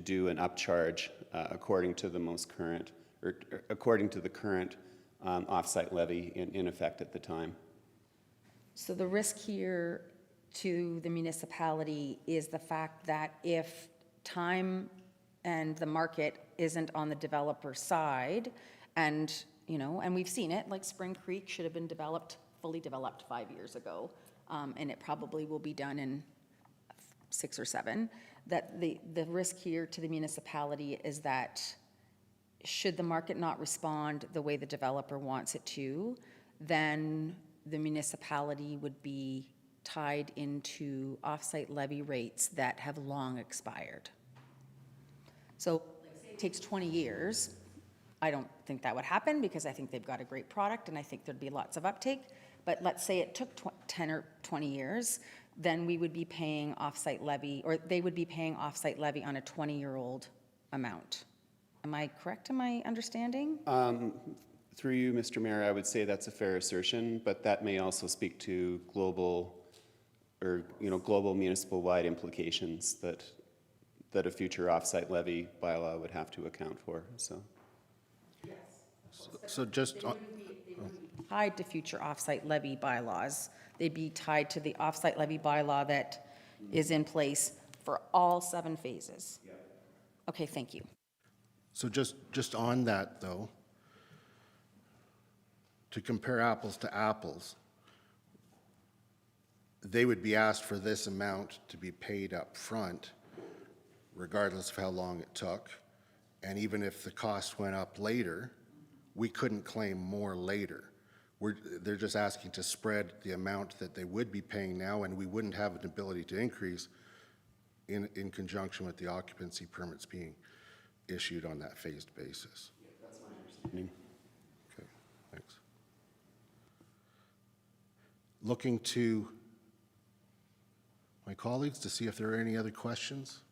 P: do an upcharge according to the most current, or according to the current offsite levy in effect at the time.
E: So the risk here to the municipality is the fact that if time and the market isn't on the developer side, and, you know, and we've seen it, like Spring Creek should have been fully developed 5 years ago, and it probably will be done in 6 or 7, that the risk here to the municipality is that should the market not respond the way the developer wants it to, then the municipality would be tied into offsite levy rates that have long expired. So it takes 20 years. I don't think that would happen because I think they've got a great product and I think there'd be lots of uptake. But let's say it took 10 or 20 years, then we would be paying offsite levy, or they would be paying offsite levy on a 20-year-old amount. Am I correct in my understanding?
P: Through you, Mr. Mayor, I would say that's a fair assertion, but that may also speak to global, or, you know, global municipal-wide implications that a future offsite levy bylaw would have to account for. So.
A: So just,
E: They wouldn't be tied to future offsite levy bylaws. They'd be tied to the offsite levy bylaw that is in place for all 7 phases. Okay, thank you.
A: so just on that though, to compare apples to apples, they would be asked for this amount to be paid up front, regardless of how long it took. And even if the cost went up later, we couldn't claim more later. They're just asking to spread the amount that they would be paying now, and we wouldn't have an ability to increase in conjunction with the occupancy permits being issued on that phased basis.
P: Yeah, that's my understanding.
A: Okay, thanks. Looking to my colleagues to see if there are any other questions.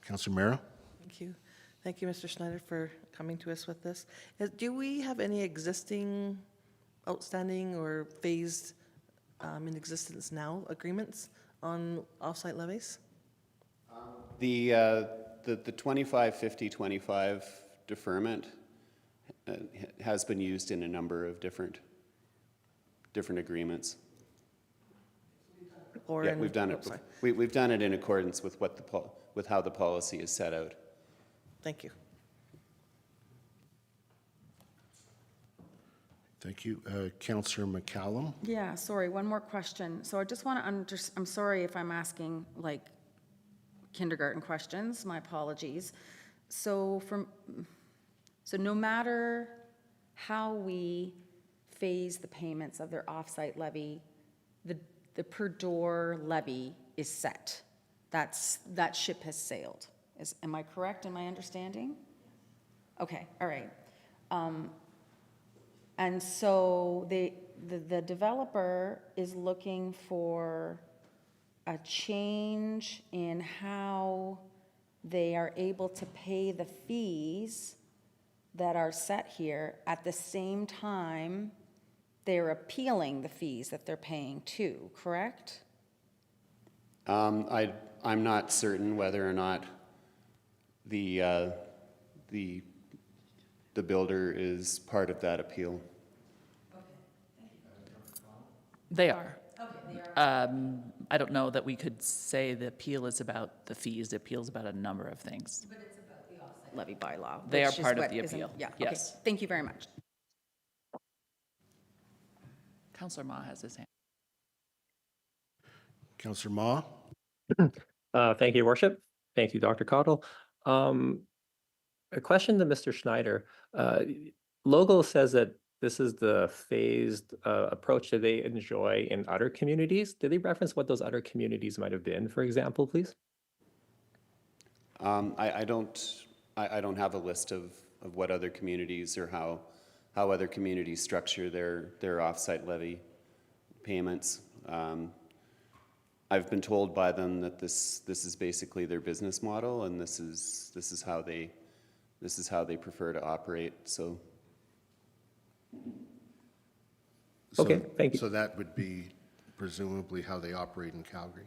A: Councillor Mera?
H: Thank you. Thank you, Mr. Schneider, for coming to us with this. Do we have any existing outstanding or phased in existence now agreements on offsite levies?
P: The 25-50-25 deferment has been used in a number of different agreements.
H: Or
P: yeah, we've done it. We've done it in accordance with with how the policy is set out.
H: Thank you.
A: Thank you. Councillor McCallum?
E: Yeah, sorry, one more question. So I just want to I'm sorry if I'm asking like kindergarten questions, my apologies. So no matter how we phase the payments of their offsite levy, the per door levy is set. That ship has sailed. Am I correct in my understanding? Okay, all right. And so the developer is looking for a change in how they are able to pay the fees that are set here at the same time they're appealing the fees that they're paying too, correct?
P: I'm not certain whether or not the builder is part of that appeal.
Q: They are. I don't know that we could say the appeal is about the fees. The appeal is about a number of things.
E: But it's about the offsite levy bylaw.
Q: They are
E: which is
Q: part of
E: what
Q: the
E: isn't-
Q: appeal.
E: Yeah, okay.
Q: Yes.
E: Thank you very much.
Q: Councillor Ma has his hand.
A: Councillor Ma?
G: Thank you, Your Worship. Thank you, Dr. Cottle. A question to Mr. Schneider. Logo says that this is the phased approach that they enjoy in other communities. Did they reference what those other communities might have been, for example, please?
P: I don't have a list of what other communities or how other communities structure their offsite levy payments. I've been told by them that this is basically their business model, and this is how they prefer to operate. So.
G: Okay, thank you.
A: So that would be presumably how they operate in Calgary?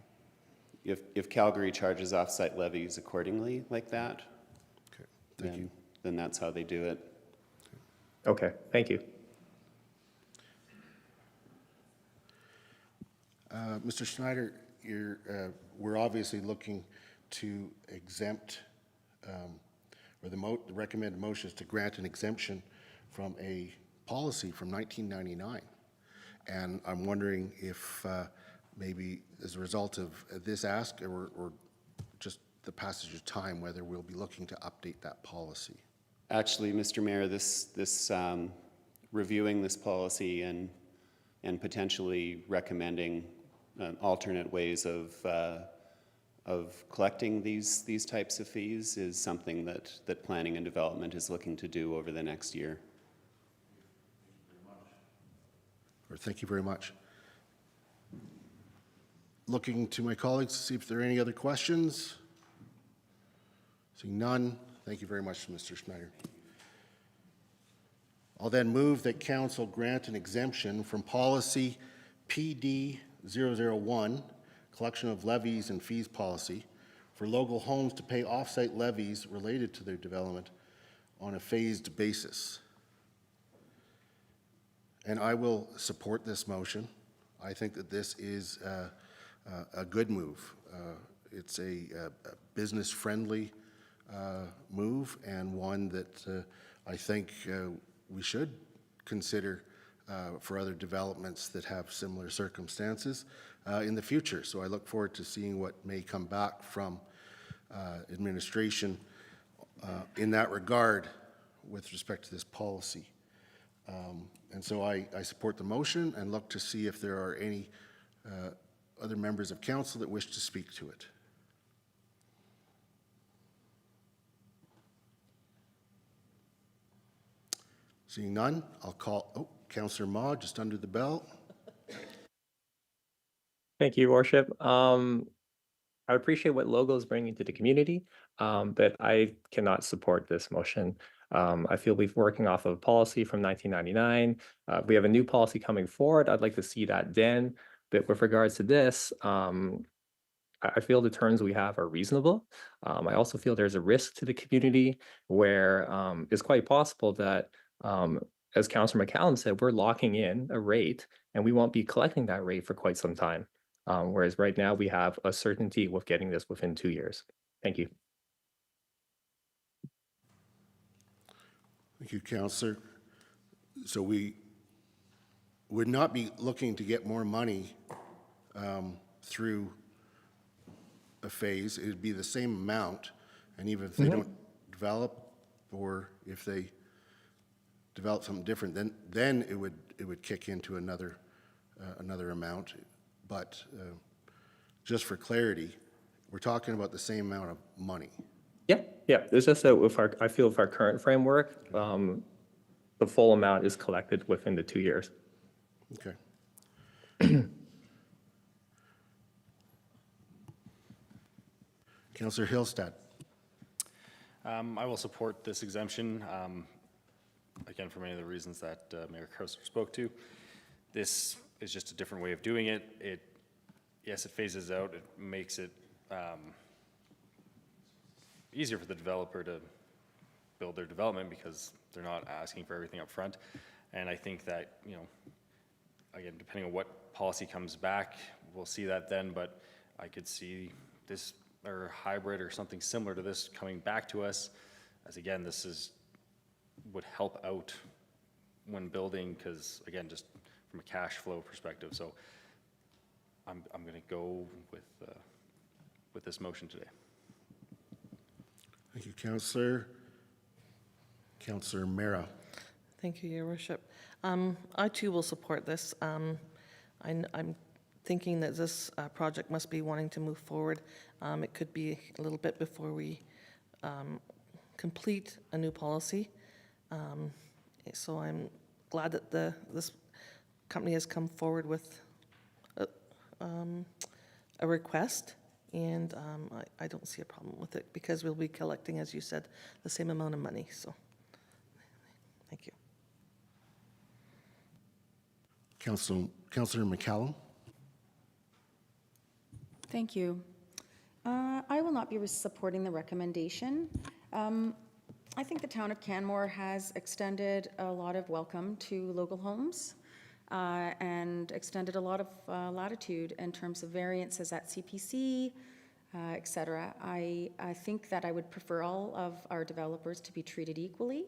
P: If Calgary charges offsite levies accordingly like that,
A: Okay, thank you.
P: then that's how they do it.
G: Okay, thank you.
A: Mr. Schneider, we're obviously looking to exempt, or the recommended motion is to grant an exemption from a policy from 1999. And I'm wondering if maybe as a result of this ask or just the passage of time, whether we'll be looking to update that policy.
P: Actually, Mr. Mayor, this reviewing this policy and potentially recommending alternate ways of collecting these types of fees is something that planning and development is looking to do over the next year.
A: Thank you very much. Looking to my colleagues to see if there are any other questions. Seeing none, thank you very much, Mr. Schneider. I'll then move that Council grant an exemption from policy PD 001, collection of levies and fees policy, for local homes to pay offsite levies related to their development on a phased basis. And I will support this motion. I think that this is a good move. It's a business-friendly move, and one that I think we should consider for other developments that have similar circumstances in the future. So I look forward to seeing what may come back from administration in that regard with respect to this policy. And so I support the motion and look to see if there are any other members of council that wish to speak to it. Seeing none, I'll call, Councillor Ma, just under the bell.
G: Thank you, Your Worship. I appreciate what Logo is bringing to the community, but I cannot support this motion. I feel we've working off of a policy from 1999. We have a new policy coming forward. I'd like to see that then. But with regards to this, I feel the terms we have are reasonable. I also feel there's a risk to the community where it's quite possible that, as Councillor McCallum said, we're locking in a rate and we won't be collecting that rate for quite some time. Whereas right now we have a certainty with getting this within 2 years. Thank you.
A: Thank you, Councillor. So we would not be looking to get more money through a phase. It would be the same amount, and even if they don't develop, or if they develop something different, then it would kick into another amount. But just for clarity, we're talking about the same amount of money.
G: Yeah. It's just that I feel with our current framework, the full amount is collected within the 2 years.
A: Okay. Councillor Hillstead.
L: I will support this exemption, again, for many of the reasons that Mayor Krauser spoke to. This is just a different way of doing it. Yes, it phases out. It makes it easier for the developer to build their development because they're not asking for everything up front. And I think that, you know, again, depending on what policy comes back, we'll see that then, but I could see this or hybrid or something similar to this coming back to us, as again, would help out when building, because again, just from a cash flow perspective. So I'm going to go with this motion today.
A: Thank you, Councillor. Councillor Mera.
H: Thank you, Your Worship. I too will support this. I'm thinking that this project must be wanting to move forward. It could be a little bit before we complete a new policy. So I'm glad that this company has come forward with a request, and I don't see a problem with it because we'll be collecting, as you said, the same amount of money. So thank you.
A: Councillor McCallum.
E: Thank you. I will not be supporting the recommendation. I think the town of Canmore has extended a lot of welcome to local homes and extended a lot of latitude in terms of variances at CPC, et cetera. I think that I would prefer all of our developers to be treated equally.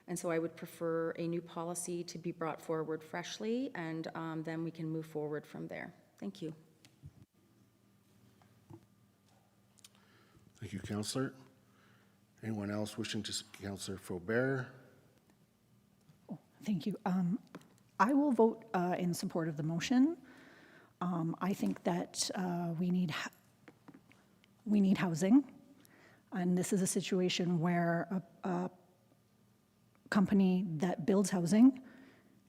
E: And so I would prefer a new policy to be brought forward freshly, and then we can move forward from there. Thank you.
A: Thank you, Councillor. Anyone else wishing to speak? Councillor Faubert.
J: Thank you. I will vote in support of the motion. I think that we need housing, and this is a situation where a company that builds housing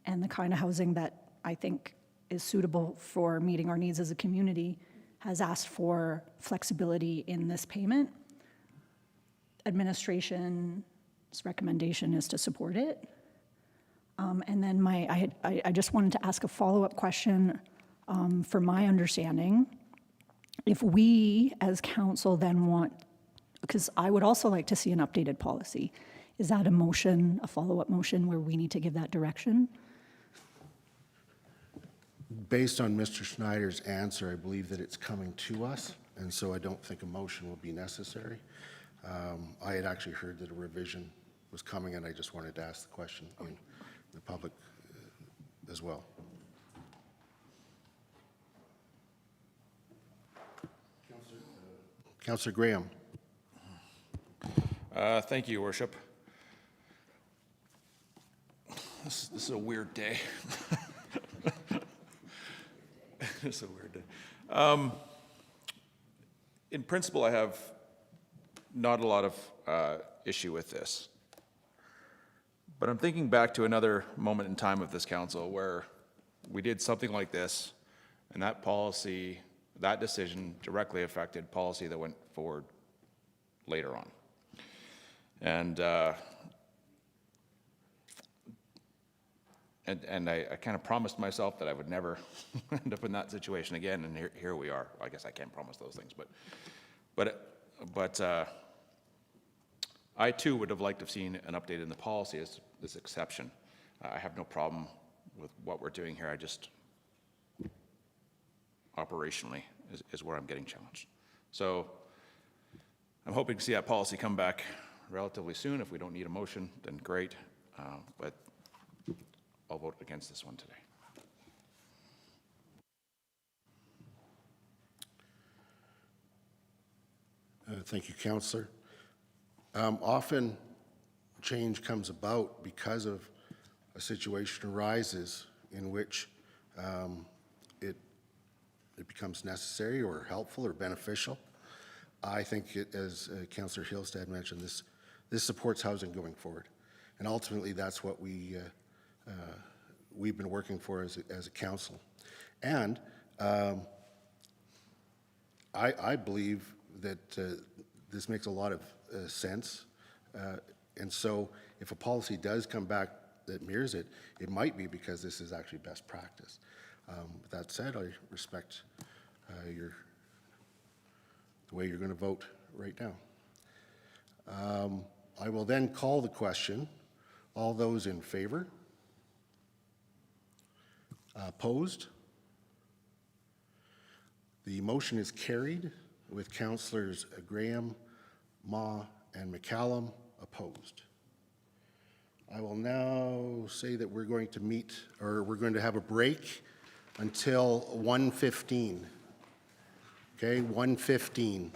J: and the kind of housing that I think is suitable for meeting our needs as a community has asked for flexibility in this payment. Administration's recommendation is to support it. And then I just wanted to ask a follow-up question. For my understanding, if we as council then want, because I would also like to see an updated policy, is that a motion, a follow-up motion where we need to give that direction?
A: Based on Mr. Schneider's answer, I believe that it's coming to us, and so I don't think a motion will be necessary. I had actually heard that a revision was coming, and I just wanted to ask the question in the public as well. Councillor Graham.
F: Thank you, Your Worship. This is a weird day. It's a weird day. In principle, I have not a lot of issue with this. But I'm thinking back to another moment in time of this council where we did something like this, and that policy, that decision directly affected policy that went forward later on. And I kind of promised myself that I would never end up in that situation again, and here we are. I guess I can't promise those things, but I too would have liked to have seen an update in the policy as this exception. I have no problem with what we're doing here. I just operationally is where I'm getting challenged. So I'm hoping to see that policy come back relatively soon. If we don't need a motion, then great. But I'll vote against this one today.
A: Thank you, Councillor. Often change comes about because of a situation arises in which it becomes necessary or helpful or beneficial. I think, as Councillor Hillstead mentioned, this supports housing going forward. And ultimately, that's what we've been working for as a council. And I believe that this makes a lot of sense. And so if a policy does come back that mirrors it, it might be because this is actually best practice. With that said, I respect your the way you're going to vote right now. I will then call the question. All those in favor? Opposed? The motion is carried with councillors Graham, Ma, and McCallum opposed. I will now say that we're going to meet, or we're going to have a break until 1:15. Okay, 1:15.